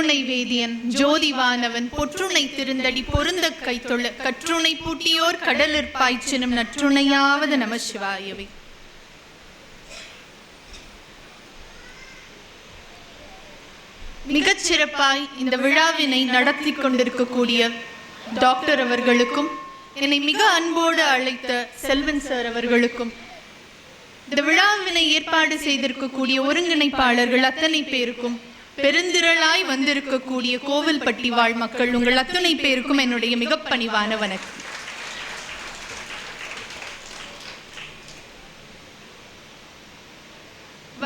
நற்றுணை வேதியன் ஜோதிவானவன் பொற்றுணை திருந்தடி பொருந்த கைத்தொழ கற்றுணை பூட்டியோர் கடலிற் பாய்ச்சினும் நற்றுணையாவது நம சிவாயவை. மிகச் சிறப்பாய் இந்த விழாவினை நடத்தி கொண்டிருக்கக்கூடிய டாக்டர் அவர்களுக்கும், என்னை மிக அன்போடு அழைத்த செல்வன் சார் அவர்களுக்கும், இந்த விழாவினை ஏற்பாடு செய்திருக்கக்கூடிய ஒருங்கிணைப்பாளர்கள் அத்தனை பேருக்கும், பெருந்திரளாய் வந்திருக்கக்கூடிய கோவில்பட்டி வாழ் மக்கள் உங்கள் அத்தனை பேருக்கும் என்னுடைய மிக பணிவான வணக்கம்.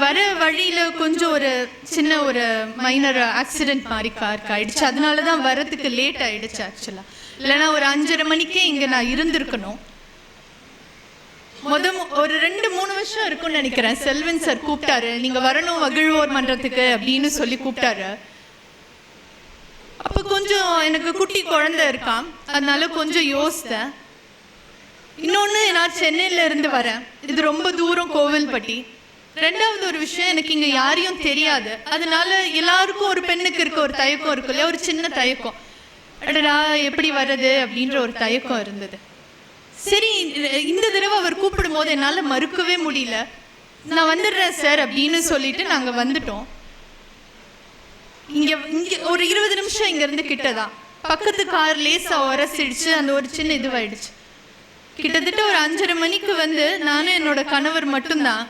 வர வழியில கொஞ்சம் ஒரு சின்ன ஒரு மைனர் ஆக்சிடென்ட் மாதிரி காருக்கு ஆயிடுச்சு. அதனாலதான் வரதுக்கு லேட் ஆயிடுச்சு. ஆக்சுவலா இல்லைன்னா ஒரு 5:30 மணிக்கே இங்க நான் இருந்திருக்கணும். ஒரு 2-3 வருஷம் இருக்கும்னு நினைக்கிறேன். செல்வன் சார் கூப்பிட்டாரு, நீங்க வரணும் மகிழ்வோர் மன்றத்துக்கு அப்படின்னு சொல்லி கூப்பிட்டாரு. அப்ப கொஞ்சம் எனக்கு குட்டி குழந்தை இருக்கான், அதனால கொஞ்சம் யோசித்தேன். இன்னொன்னு, நான் சென்னையில இருந்து வரேன், இது ரொம்ப தூரம் கோவில்பட்டி. ரெண்டாவது ஒரு விஷயம், எனக்கு இங்க யாரையும் தெரியாது. அதனால எல்லாருக்கும் ஒரு பெண்ணுக்கு இருக்க ஒரு தயக்கம் இருக்கும் இல்லையா, ஒரு சின்ன தயக்கம், அடடா எப்படி வர்றது அப்படின்ற ஒரு தயக்கம் இருந்தது. சரி, இந்த தடவை அவர் கூப்பிடும் போது என்னால மறுக்கவே முடியல. நான் வந்துடுறேன் சார் அப்படின்னு சொல்லிட்டு நாங்க வந்துட்டோம். இங்க ஒரு 20 நிமிஷம் இங்க இருந்து கிட்டதான். பக்கத்து கார் லேசா உரசிடுச்சு, அந்த ஒரு சின்ன இதுவாயிடுச்சு. கிட்டத்தட்ட ஒரு 5:30 மணிக்கு வந்து நானும் என்னோட கணவர் மட்டும்தான்,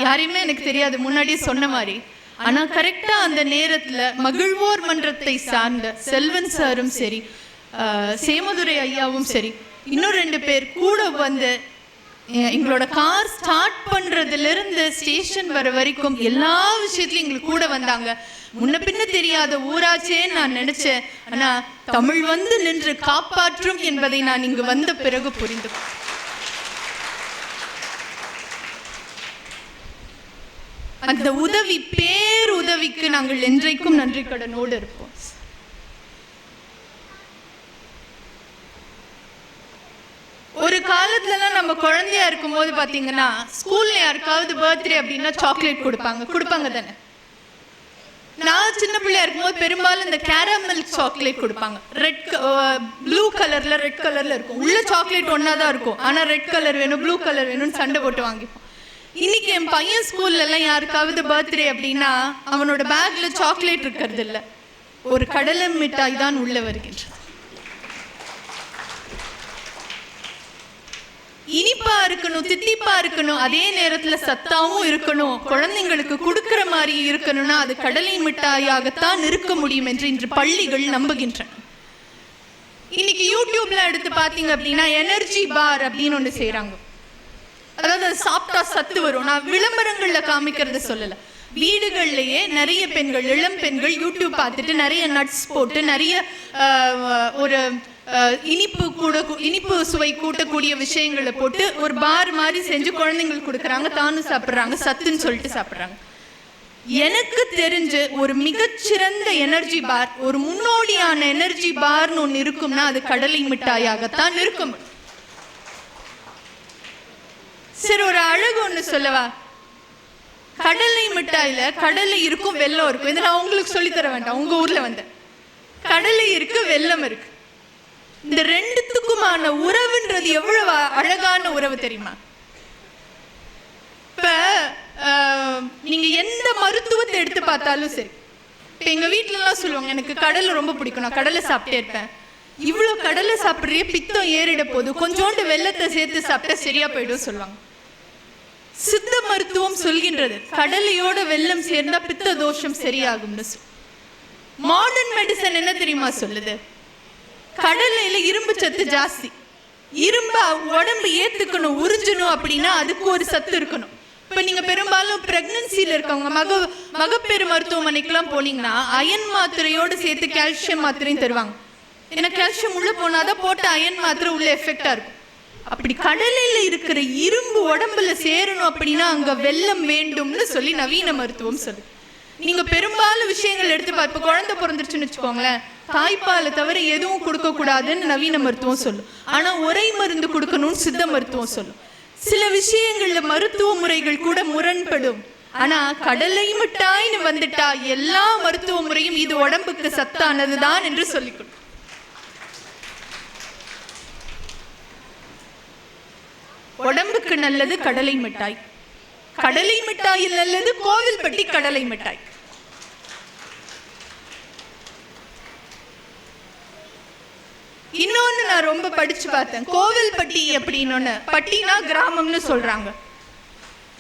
யாரையுமே எனக்கு தெரியாது முன்னாடியே சொன்ன மாதிரி. ஆனா கரெக்டா அந்த நேரத்துல மகிழ்வோர் மன்றத்தை சார்ந்த செல்வன் சாரும் சரி, சேமதுரை ஐயாவும் சரி, இன்னும் 2 பேர் கூட வந்து எங்களோட கார் ஸ்டார்ட் பண்றதுல இருந்து ஸ்டேஷன் வர வரைக்கும் எல்லா விஷயத்திலும் எங்களுக்கு கூட வந்தாங்க. முன்ன பின்ன தெரியாத ஊராச்சேன்னு நான் நினைச்சேன். ஆனா தமிழ் வந்து நின்று காப்பாற்றும் என்பதை நான் இங்கு வந்த பிறகு புரிந்து, அந்த உதவி பேருதவிக்கு நாங்கள் என்றைக்கும் நன்றி கடனோடு இருப்போம். ஒரு காலத்துலலாம் நம்ம குழந்தையா இருக்கும் போது பாத்தீங்கன்னா, ஸ்கூல்ல யாருக்காவது பர்த்டே அப்படின்னா சாக்லேட் கொடுப்பாங்க தானே. நான் சின்ன பிள்ளையா இருக்கும்போது பெரும்பாலும் இந்த கேரமல் சாக்லேட் கொடுப்பாங்க. ப்ளூ கலர்ல ரெட் கலர்ல இருக்கும். உள்ள சாக்லேட் ஒன்னாதான் இருக்கும், ஆனா ரெட் கலர் வேணும் ப்ளூ கலர் வேணும்னு சண்டை போட்டு வாங்கிப்போம். இன்னைக்கு என் பையன் ஸ்கூல்ல எல்லாம் யாருக்காவது பர்த்டே அப்படின்னா அவனோட பேக்ல சாக்லேட் இருக்கிறது இல்ல, ஒரு கடலை மிட்டாய் தான் உள்ள வருகின்றது. இனிப்பா இருக்கணும், தித்திப்பா இருக்கணும், அதே நேரத்துல சத்தாவும் இருக்கணும், குழந்தைங்களுக்கு கொடுக்கிற மாதிரி இருக்கணும்னா அது கடலை மிட்டாயாகத்தான் இருக்க முடியும் என்று இன்று பள்ளிகள் நம்புகின்றன. இன்னைக்கு யூடியூப்ல எடுத்து பாத்தீங்க அப்படின்னா எனர்ஜி பார் அப்படின்னு ஒண்ணு செய்யறாங்க. அதாவது சாப்பிட்டா சத்து வரும். நான் விளம்பரங்கள்ல காமிக்கிறத சொல்லல, வீடுகள்லயே நிறைய பெண்கள், இளம் பெண்கள் யூடியூப் பார்த்துட்டு நிறைய நட்ஸ் போட்டு நிறைய ஒரு இனிப்பு சுவை கூட்டக்கூடிய விஷயங்களை போட்டு ஒரு பார் மாதிரி செஞ்சு குழந்தைங்களுக்கு கொடுக்குறாங்க, தானும் சாப்பிட்றாங்க, சத்துன்னு சொல்லிட்டு சாப்பிட்றாங்க. எனக்கு தெரிஞ்சு ஒரு மிகச்சிறந்த எனர்ஜி பார், ஒரு முன்னோடியான எனர்ஜி பார்னு ஒன்று இருக்கும்னா அது கடலை மிட்டாயாகத்தான் இருக்கும். சரி, ஒரு அழகு ஒண்ணு சொல்லவா? கடலை மிட்டாயில கடலை இருக்கும், வெல்லம் இருக்கும். இதை நான் உங்களுக்கு சொல்லித்தர வேண்டாம், உங்க ஊர்ல வந்த கடலை இருக்கு, வெல்லம் இருக்கு. இந்த ரெண்டுத்துக்குமான உறவுன்றது எவ்வளவு அழகான உறவு தெரியுமா? இப்ப நீங்க எந்த மருத்துவத்தை எடுத்து பார்த்தாலும் சரி, இப்ப எங்க வீட்டுல எல்லாம் சொல்லுவாங்க, எனக்கு கடலை ரொம்ப பிடிக்கும், நான் கடலை சாப்பிட்டே இருப்பேன். இவ்வளவு கடலை சாப்பிட்றே பித்தம் ஏறிட போது, கொஞ்சோண்டு வெல்லத்தை சேர்த்து சாப்பிட்டா சரியா போயிடும் சொல்லுவாங்க. சித்த மருத்துவம் சொல்கின்றது கடலையோட வெல்லம் சேர்ந்தா பித்த தோஷம் சரியாகும்னு. மாடர்ன் மெடிசன் என்ன தெரியுமா சொல்லுது? கடலையில இரும்பு சத்து ஜாஸ்தி, இரும்பு உடம்பு ஏத்துக்கணும், உறிஞ்சணும் அப்படின்னா அதுக்கு ஒரு சத்து இருக்கணும். இப்ப நீங்க பெரும்பாலும் பிரெக்னன்சில இருக்கவங்க மகப்பேறு மருத்துவமனைக்கெல்லாம் போனீங்கன்னா அயன் மாத்திரையோடு சேர்த்து கால்சியம் மாத்திரையும் தருவாங்க. ஏன்னா கால்சியம் உள்ள போனாதான் போட்ட அயன் மாத்திரை உள்ள எஃபெக்டா இருக்கும். அப்படி கடலையில இருக்கிற இரும்பு உடம்புல சேரணும் அப்படின்னா அங்க வெல்லம் வேண்டும்னு சொல்லி நவீன மருத்துவம் சொல்லு. நீங்க பெரும்பாலும் விஷயங்கள் எடுத்து இப்ப குழந்தை பிறந்துருச்சுன்னு வச்சுக்கோங்களேன், தாய்ப்பாலை தவிர எதுவும் கொடுக்க கூடாதுன்னு நவீன மருத்துவம் சொல்லும். ஆனா ஒரே மருந்து கொடுக்கணும்னு சித்த மருத்துவம் சொல்லும். சில விஷயங்கள்ல மருத்துவ முறைகள் கூட முரண்படும். ஆனா கடலை மிட்டாய்னு வந்துட்டா எல்லா மருத்துவ முறையும் இது உடம்புக்கு சத்தானதுதான் என்று சொல்லிக் கொடு. உடம்புக்கு நல்லது கடலை மிட்டாய், கடலை மிட்டாயில் நல்லது கோவில்பட்டி கடலை மிட்டாய். இன்னொன்னு நான் ரொம்ப படிச்சு பார்த்தேன், கோவில்பட்டி அப்படின்னு. பட்டினா கிராமம்னு சொல்றாங்க,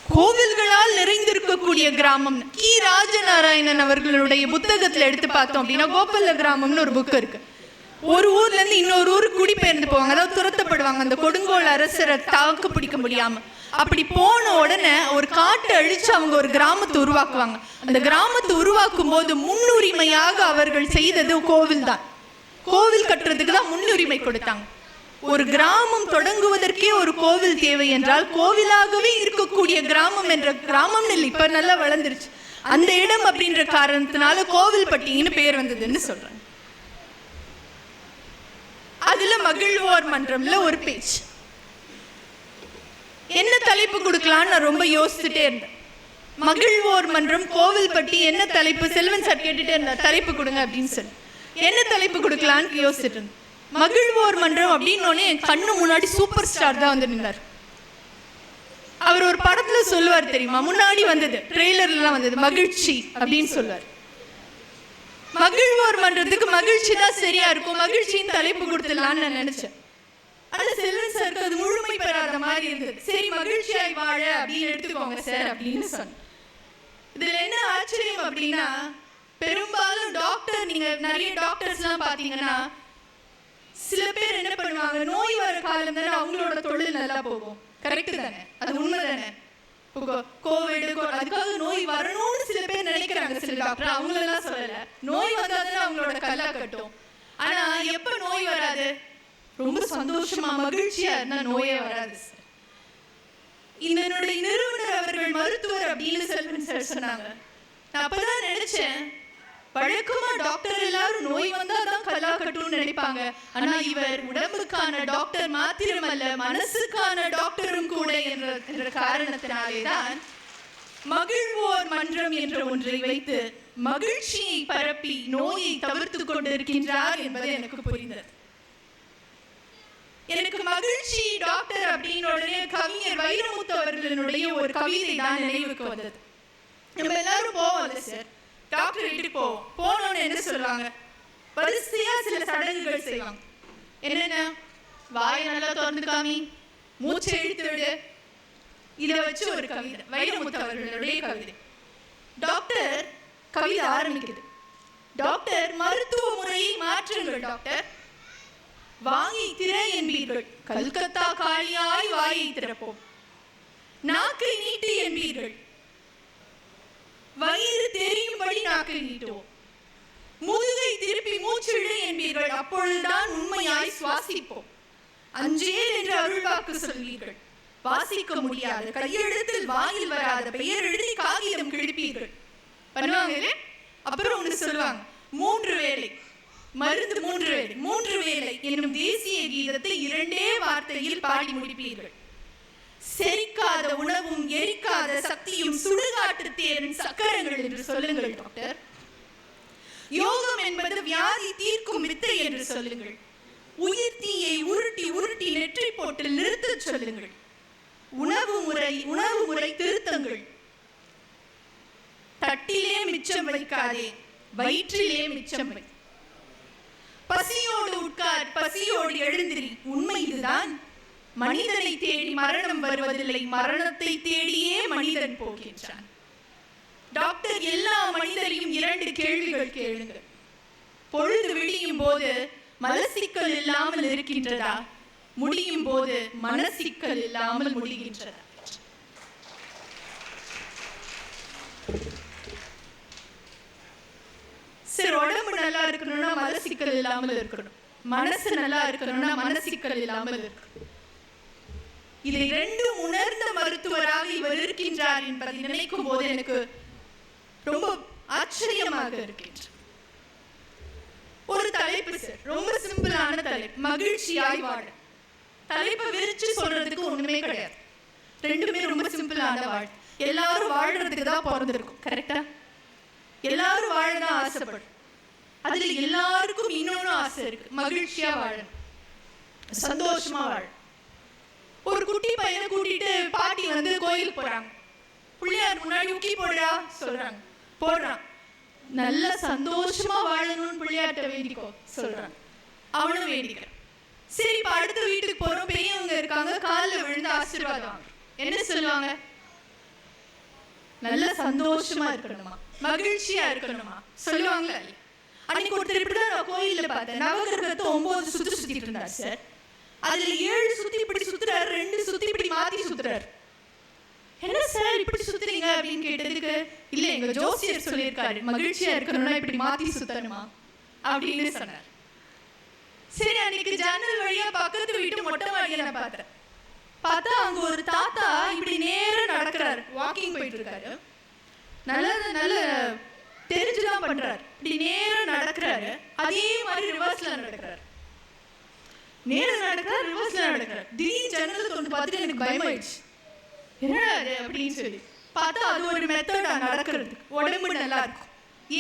கோவில்களால் நிறைந்திருக்கக்கூடிய கிராமம். கி ராஜநாராயணன் அவர்களுடைய புத்தகத்துல எடுத்து பார்த்தோம் அப்படின்னா கோபால கிராமம்னு ஒரு புக் இருக்கு. ஒரு ஊர்ல இருந்து இன்னொரு ஊருக்கு குடிபெயர்ந்து போவாங்க, அதாவது துரத்தப்படுவாங்க அந்த கொடுங்கோல் அரசரை தாக்கு பிடிக்க முடியாம. அப்படி போன உடனே ஒரு காட்டை அழிச்சு அவங்க ஒரு கிராமத்தை உருவாக்குவாங்க. அந்த கிராமத்தை உருவாக்கும் போது முன்னுரிமையாக அவர்கள் செய்தது கோவில் தான். கோவில் கட்டுறதுக்கு தான் முன்னுரிமை கொடுத்தாங்க. ஒரு கிராமம் தொடங்குவதற்கே ஒரு கோவில் தேவை என்றால் கோவிலாகவே இருக்கக்கூடிய கிராமம் என்ற கிராமம் இல்லை, இப்ப நல்லா வளர்ந்துருச்சு அந்த இடம் அப்படின்ற காரணத்தினால கோவில்பட்டின்னு பேர் வந்ததுன்னு சொல்றாங்க. அதுல மகிழ்வோர் மன்றம்ல ஒரு பேச்சு, என்ன தலைப்பு கொடுக்கலான்னு நான் ரொம்ப யோசிச்சுட்டே இருந்தேன். மகிழ்வோர் மன்றம் கோவில்பட்டி என்ன தலைப்பு, செல்வன் சார் கேட்டுட்டே இருந்தார் தலைப்பு கொடுங்க அப்படின்னு சொல்லி. என்ன தலைப்பு கொடுக்கலான்னு யோசிச்சுட்டு இருந்தேன். மகிழ்வோர் மன்றம் அப்படின்னு என் கண்ணு முன்னாடி சூப்பர் ஸ்டார் தான் வந்து நின்றார். அவர் ஒரு படத்துல சொல்லுவார் தெரியுமா, முன்னாடி வந்தது ட்ரெய்லர்லாம் வந்தது மகிழ்ச்சி அப்படின்னு சொல்லுவார். மகிழ்வோர் மன்றத்துக்கு மகிழ்ச்சி தான் சரியா இருக்கும், மகிழ்ச்சியின் தலைப்பு கொடுத்துடலான்னு நான் நினைச்சேன். ஆனா செல்வன் சாருக்கு அது முழுமை பெறாத மாதிரி இருந்தது. சரி மகிழ்ச்சியாய் வாழ அப்படின்னு எடுத்துக்கோங்க சார் அப்படின்னு சொன்ன. இதுல என்ன ஆச்சரியம் அப்படின்னா, பெரும்பாலும் டாக்டர், நீங்க நிறைய டாக்டர்ஸ் எல்லாம் பாத்தீங்கன்னா சில பேர் என்ன பண்ணுவாங்க, நோய் வர காலம் தானே அவங்களோட தொழில் நல்லா போகும். கரெக்ட் தானே, அது உண்மை தானே. கோவிட் அதுக்காக நோய் வரணும்னு சில பேர் நினைக்கிறாங்க. சில டாக்டர் அவங்களெல்லாம் சொல்லல, நோய் வந்தாதானே அவங்களோட கல்லா கட்டும். ஆனா எப்ப நோய் வராது, ரொம்ப சந்தோஷமா மகிழ்ச்சியா இருந்தா நோயே வராது. இதனுடைய நிறுவனர் அவர்கள் மருத்துவர் அப்படின்னு செல்வன் சார் சொன்னாங்க. நான் அப்பதான் நினைச்சேன், வழக்கமா டாக்டர் எல்லாரும் நோய் வந்தாதான் கல்லா கட்டும்னு நினைப்பாங்க. ஆனா இவர் உடம்புக்கான டாக்டர் மாத்திரமல்ல, மனசுக்கான டாக்டரும் கூட என்ற காரணத்தினாலேதான் மகிழ்வோர் மன்றம் என்ற ஒன்றை வைத்து மகிழ்ச்சியை பரப்பி நோயை தவிர்த்து கொண்டிருக்கின்றார் என்பது எனக்கு புரிந்தது. எனக்கு மகிழ்ச்சி டாக்டர் அப்படின்னு உடனே கவிஞர் வைரமுத்து அவர்களுடைய ஒரு கவிதை தான் நினைவுக்கு வந்தது. நம்ம எல்லாரும் போவோம்ல சார், டாக்டர் வீட்டுக்கு போவோம். போனோன்னு என்ன சொல்லுவாங்க, வரிசையா சில சடங்குகள் செய்வாங்க. என்னென்ன, வாயை நல்லா திறந்து காமி, மூச்சை இழுத்து விடு. இதை வச்சு ஒரு கவிதை, வைரமுத்து அவர்களுடைய கவிதை. டாக்டர் கவிதை ஆரம்பிக்குது, டாக்டர் மருத்துவ முறையை மாற்றுங்கள் டாக்டர், வாயை திற என்பீர்கள், கல்கத்தா காளியாய் வாயை திறப்போம். நாக்கை நீட்டு என்பீர்கள், வயிறு தெரியும்படி நாக்கை நீட்டுவோம். முதுகை திருப்பி மூச்சிழு என்பீர்கள், அப்பொழுதுதான் உண்மையாய் சுவாசிப்போம். அஞ்சேல் என்று அருள்வாக்கு சொல்வீர்கள், வாசிக்க முடியாது கையெழுத்தில் வாயில் வராத பெயர் எழுதி காகிதம் கிழிப்பீர்கள். பண்ணுவாங்களே. அப்புறம் ஒன்று சொல்லுவாங்க, 3 வேளை மருந்து 3 வேளை 3 வேளை என்னும் தேசிய கீதத்தை 2 வார்த்தையில் பாடி முடிப்பீர்கள். செரிக்காத உணவும் எரிக்காத சக்தியும் சுடுகாட்டு தேரின் சக்கரங்கள் என்று சொல்லுங்கள் டாக்டர். யோகம் என்பது வியாதி தீர்க்கும் வித்தை என்று சொல்லுங்கள். உயிர் தீயை உருட்டி உருட்டி நெற்றி போட்டு நிறுத்த சொல்லுங்கள். உணவு முறை திருத்தங்கள். தட்டிலே மிச்சம் வைக்காதே, வயிற்றிலே மிச்சம் வை. பசியோடு உட்கார், பசியோடு எழுந்திரி. உண்மை இதுதான். மனிதனை தேடி மரணம் வருவதில்லை, மரணத்தை தேடியே மனிதன் போகின்றான். டாக்டர் எல்லா மனிதரையும் 2 கேள்விகள் கேளுங்கள். பொழுது விடியும் போது மலசிக்கல் இல்லாமல் இருக்கின்றதா, முடியும் போது மனசிக்கல் இல்லாமல் முடிகின்றதா? சரி, உடம்பு நல்லா இருக்கணும்னா மலசிக்கல் இல்லாமல் இருக்கணும், மனசு நல்லா இருக்கணும்னா மனசிக்கல் இல்லாமல் இருக்கணும். இதை 2 உணர்ந்த மருத்துவராக இவர் இருக்கின்றார் என்பதை நினைக்கும் போது எனக்கு ரொம்ப ஆச்சரியமாக இருக்கின்றது. ஒரு தலைப்பு சார், ரொம்ப சிம்பிளான தலைப்பு, மகிழ்ச்சியாய் வாழ. தலைப்பை விரிச்சு சொல்றதுக்கு ஒண்ணுமே கிடையாது, 2மே ரொம்ப சிம்பிளான வாழ். எல்லாரும் வாழ்றதுக்கு தான் பிறந்திருக்கும், கரெக்டா? எல்லாரும் வாழதான் ஆசைப்படும். அதுல எல்லாருக்கும் இன்னொன்னு ஆசை இருக்கு, மகிழ்ச்சியா வாழணும், சந்தோஷமா வாழ. ஒரு குட்டி பையனை கூட்டிட்டு பாட்டி கோயிலுக்கு போறாங்க. பிள்ளையார் முன்னாடி உக்கி போடுறா சொல்றாங்க, போடுறான். நல்ல சந்தோஷமா வாழணும்னு பிள்ளையார்ட்ட வேண்டிக்கோ சொல்றாங்க. அவனும் வேண்டிக்கிறான். சரி, இப்ப அடுத்த வீட்டுக்கு போறோம், பெரியவங்க இருக்காங்க, காலில் விழுந்து ஆசீர்வாதம் என்ன சொல்லுவாங்க? நல்ல சந்தோஷமா இருக்கணுமா, மகிழ்ச்சியா இருக்கணுமா சொல்லுவாங்களா? அன்னைக்கு ஒருத்தர் இப்படிதான் நான் கோயில்ல பார்த்தேன். நவகிரகத்தை 9 சுத்திட்டு இருந்தார் சார். அதுல 7 சுத்தி இப்படி சுத்துறாரு, 2 சுத்தி இப்படி மாத்தி சுத்துறாரு. என்ன சார் இப்படி சுத்துறீங்க அப்படின்னு கேட்டதுக்கு, இல்ல எங்க ஜோசியர் சொல்லியிருக்காரு மகிழ்ச்சியா இருக்கணும்னா இப்படி மாத்தி சுத்தணுமா அப்படின்னு சொன்னார். சரி, அன்னைக்கு ஜன்னல் வழியா பக்கத்து வீட்டு மொட்டை மாடியை நான் பார்த்தா அங்க ஒரு தாத்தா இப்படி நேரம் நடக்கிறாரு, வாக்கிங் போயிட்டு இருக்காரு. நல்ல தெரிஞ்சுதான் பண்றாரு. இப்படி நேரம் நடக்கிறாரு, அதே மாதிரி ரிவர்ஸ்ல நடக்கிறாரு. நேரம் நடக்கிறார், ரிவர்ஸ்ல நடக்கிறார். திடீர்னு ஜன்னல தொண்டு பார்த்துட்டு எனக்கு பயமாயிடுச்சு, என்னடா அது அப்படின்னு சொல்லி பார்த்தா அது ஒரு மெத்தடா நடக்கிறதுக்கு, உடம்பு நல்லா இருக்கும்.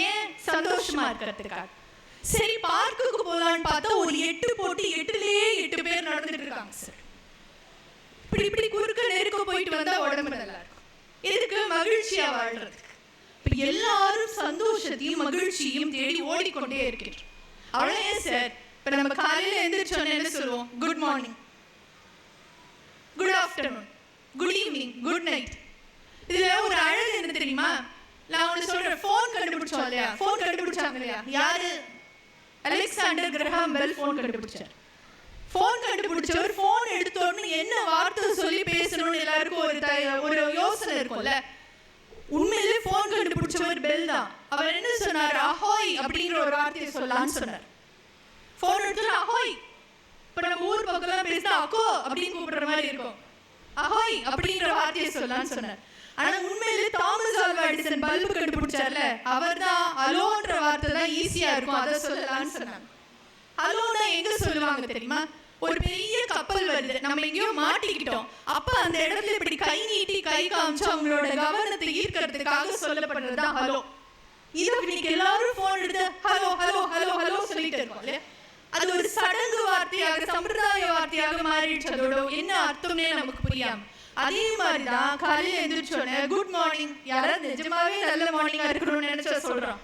ஏன்? சந்தோஷமா இருக்கிறதுக்காக. சரி, பார்க்குக்கு போலான்னு பார்த்தா ஒரு 8 போட்டு 8லயே 8 பேர் நடந்துட்டு இருக்காங்க சார். இப்படி குறுக்க நெருக்க போயிட்டு வந்தா உடம்பு நல்லா இருக்கும். எதுக்கு? மகிழ்ச்சியா வாழ்றதுக்கு. இப்ப எல்லாரும் சந்தோஷத்தையும் மகிழ்ச்சியும் தேடி ஓடிக்கொண்டே இருக்கிறோம். அவ்வளவு சார். இப்ப நம்ம காலையில எந்திரிச்சோன்னு என்ன சொல்லுவோம்? Good morning, good afternoon, good evening, good night. இதுல ஒரு அழகு என்ன தெரியுமா? நான் ஒண்ணு சொல்றேன். போன் கண்டுபிடிச்சோம் இல்லையா? போன் கண்டுபிடிச்சாங்க இல்லையா? யாரு? அலெக்சாண்டர் கிரஹாம் பெல் போன் கண்டுபிடிச்சார். போன் கண்டுபிடிச்சவர் போன் எடுத்தோன்னு என்ன வார்த்தை சொல்லி பேசணும்னு எல்லாருக்கும் ஒரு யோசனை இருக்கும்ல. உண்மையிலே போன் கண்டுபிடிச்சவர் பெல் தான். அவர் என்ன சொன்னார்? அஹோய் அப்படிங்கிற ஒரு வார்த்தையை சொல்லலாம்னு சொன்னார். போன் எடுத்து அஹோய். இப்ப நம்ம ஊர் பக்கம் பேசினா அக்கோ அப்படின்னு கூப்பிடுற மாதிரி இருக்கும். அஹோய் அப்படிங்கிற வார்த்தையை சொல்லலாம்னு சொன்னார். ஆனா உண்மையிலே தாமஸ் ஆல்வா எடிசன் பல்பு கண்டுபிடிச்சார்ல, அவர் தான் அலோன்ற வார்த்தை தான் ஈஸியா இருக்கும், அதை சொல்லலாம்னு சொன்னாங்க. அலோனா எங்க சொல்லுவாங்க தெரியுமா? ஒரு பெரிய கப்பல் வருது, நம்ம எங்கேயோ மாட்டிக்கிட்டோம், அப்ப அந்த இடத்துல இப்படி கை நீட்டி கை காமிச்சு அவங்களோட கவனத்தை ஈர்க்கிறதுக்காக சொல்லப்படுறதுதான் ஹலோ. இது இன்னைக்கு எல்லாரும் போன் எடுத்து ஹலோ ஹலோ ஹலோ ஹலோ சொல்லிட்டு இருக்கோம். அது ஒரு சடங்கு வார்த்தையாக, சம்பிரதாய வார்த்தையாக மாறிடுச்சு. அதோட என்ன அர்த்தம்னே நமக்கு புரியாம. அதே மாதிரிதான் காலையில எந்திரிச்சோன்னே குட் மார்னிங். யாராவது நிஜமாவே நல்ல மார்னிங்கா இருக்கணும்னு நினைச்சா சொல்றோம்,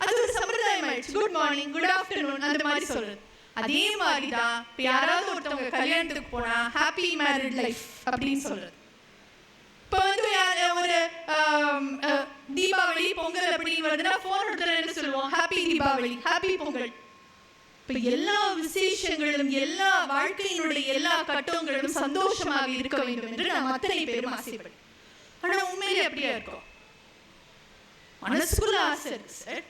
அது ஒரு சம்பிரதாயம் ஆயிடுச்சு. குட் மார்னிங், குட் ஆஃப்டர்நூன் அந்த மாதிரி சொல்றது. அதே மாதிரிதான் இப்ப யாராவது ஒருத்தவங்க கல்யாணத்துக்கு போனா ஹாப்பி மேரிட் லைஃப் அப்படின்னு சொல்றது. இப்ப ஒரு தீபாவளி பொங்கல் அப்படின்னு வருதுன்னா போன் எடுத்து என்ன சொல்லுவோம்? Happy Deepavali, happy Pongal. இப்ப எல்லா விசேஷங்களும் எல்லா வாழ்க்கையினுடைய எல்லா கட்டங்களும் சந்தோஷமாக இருக்க வேண்டும் என்று நாம் அத்தனை பேரும் ஆசைப்படும். ஆனா உண்மையிலே அப்படியா இருக்கும்? மனசுக்குள்ள ஆசை இருக்கு சார்.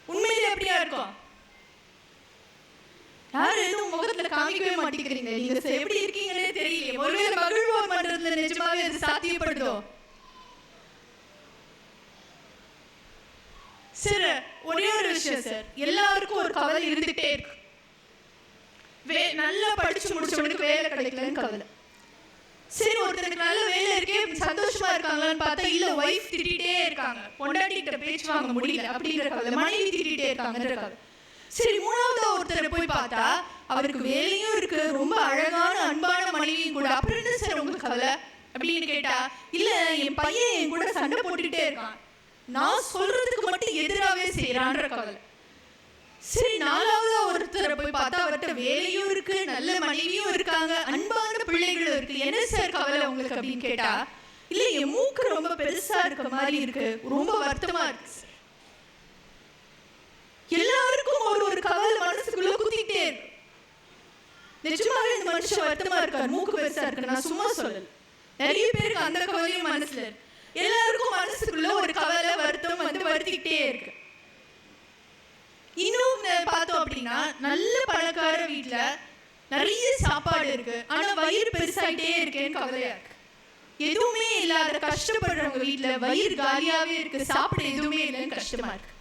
உண்மையிலே அப்படியா இருக்கும்? யாரு எதுவும் முகத்துல காமிக்கவே மாட்டேங்கிறீங்க. நீங்க எப்படி இருக்கீங்கன்னே தெரியல. ஒருவேளை மகிழ்வோர் மன்றத்துல நிஜமாவே அது சாத்தியப்படுதோ? சரி, ஒரே ஒரு விஷயம் சார். எல்லாருக்கும் ஒரு கவலை இருந்துகிட்டே இருக்கு. நல்லா படிச்சு முடிச்சவனுக்கு வேலை கிடைக்கலன்னு கவலை. சரி, ஒருத்தருக்கு நல்ல வேலை இருக்கே, சந்தோஷமா இருக்காங்கன்னு பார்த்தா இல்ல ஒய்ஃப் திட்டிகிட்டே இருக்காங்க, பொண்டாட்டிகிட்ட பேச்சு வாங்க முடியல அப்படிங்கிற கவலை, மனைவி திட்டிகிட்டே இருக்காங்கன்ற கவலை. சரி, மூணாவது ஒருத்தரை போய் பார்த்தா அவருக்கு வேலையும் இருக்கு, ரொம்ப அழகான அன்பான மனைவியும் கூட. அப்புறம் என்ன சார் உங்களுக்கு கவலை அப்படின்னு கேட்டா, இல்ல என் பையன் என் கூட சண்டை போட்டுக்கிட்டே இருக்கான், நான் சொல்றதுக்கு மட்டும் எதிராகவே செய்யறான்ற கவலை. சரி, நாலாவது ஒருத்தரை போய் பார்த்தா அவர்கிட்ட வேலையும் இருக்கு, நல்ல மனைவியும் இருக்காங்க, அன்பான பிள்ளைகளும் இருக்கு, என்ன சார் கவலை உங்களுக்கு அப்படின்னு கேட்டா, இல்ல என் மூக்கு ரொம்ப பெருசா இருக்க மாதிரி இருக்கு, ரொம்ப வருத்தமா இருக்கு. எல்லாருக்கும் ஒரு கவலை மனசுக்குள்ள குத்திட்டே இருக்கு. நிஜமாவே இந்த மனுஷன் வருத்தமா இருக்காரு, மூக்கு பெருசா இருக்கு, நான் சும்மா சொல்லல. நிறைய பேருக்கு அந்த கவலையும் மனசுல இருக்கு. எல்லாருக்கும் மனசுக்குள்ள ஒரு கவலை வருத்தம் வருத்திக்கிட்டே இருக்கு. இன்னும் பார்த்தோம் அப்படின்னா, நல்ல பணக்கார வீட்டுல நிறைய சாப்பாடு இருக்கு, ஆனா வயிறு பெருசாயிட்டே இருக்கேன்னு கவலையா இருக்கு. எதுவுமே இல்லாத கஷ்டப்படுறவங்க வீட்டுல வயிறு காலியாவே இருக்கு, சாப்பிட எதுவுமே இல்லைன்னு கஷ்டமா இருக்கு.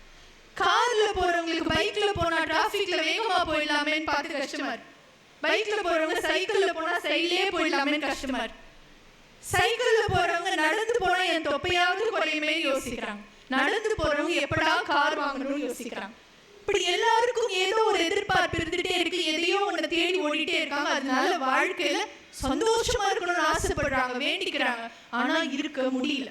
கார்ல போறவங்களுக்கு பைக்ல போனா டிராபிக்ல வேகமா போயிடலாமேன்னு பார்த்து கஷ்டமா இருக்கு. பைக்ல போறவங்க சைக்கிள்ல போனா சைட்லயே போயிடலாமேன்னு கஷ்டமா இருக்கு. சைக்கிள்ல போறவங்க நடந்து போனா என் தொப்பையாவது குறையுமே யோசிக்கிறாங்க. நடந்து போறவங்க எப்படா கார் வாங்கணும்னு யோசிக்கிறாங்க. இப்படி எல்லாருக்கும் ஏதோ ஒரு எதிர்பார்ப்பு இருந்துட்டே இருக்கு. எதையோ ஒண்ணு தேடி ஓடிட்டே இருக்காங்க. அதனால வாழ்க்கையில சந்தோஷமா இருக்கணும்னு ஆசைப்படுறாங்க, வேண்டிக்கிறாங்க. ஆனா இருக்க முடியல.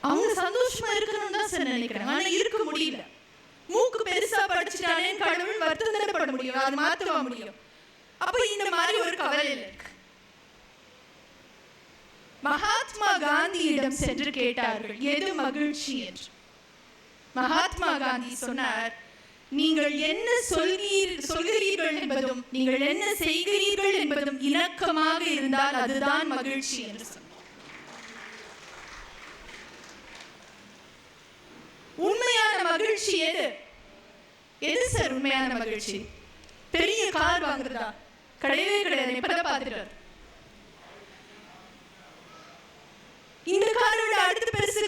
அவங்க சந்தோஷமா இருக்கணும்னு தான் சார் நினைக்கிறாங்க, ஆனா இருக்க முடியல. மூக்கு பெருசா படிச்சுட்டானே கடவுள் வருத்தம் பட முடியும், அது மாத்தவா முடியும். அப்ப இந்த மாதிரி ஒரு கவலை இருக்கு. மகாத்மா காந்தியிடம் சென்று கேட்டார்கள், எது மகிழ்ச்சி என்று. மகாத்மா காந்தி சொன்னார், நீங்கள் என்ன சொல்கிறீர்கள் என்பதும் நீங்கள் என்ன செய்கிறீர்கள் என்பதும் இணக்கமாக இருந்தால் அதுதான் மகிழ்ச்சி என்று சொன்னார். உண்மையான மகிழ்ச்சி எது? எது சார் உண்மையான மகிழ்ச்சி? பெரிய கார் வாங்குறதா? கிடையவே கிடையாது. இப்பதான் பார்த்துட்டார். இந்த காரை விட அடுத்து பெருசு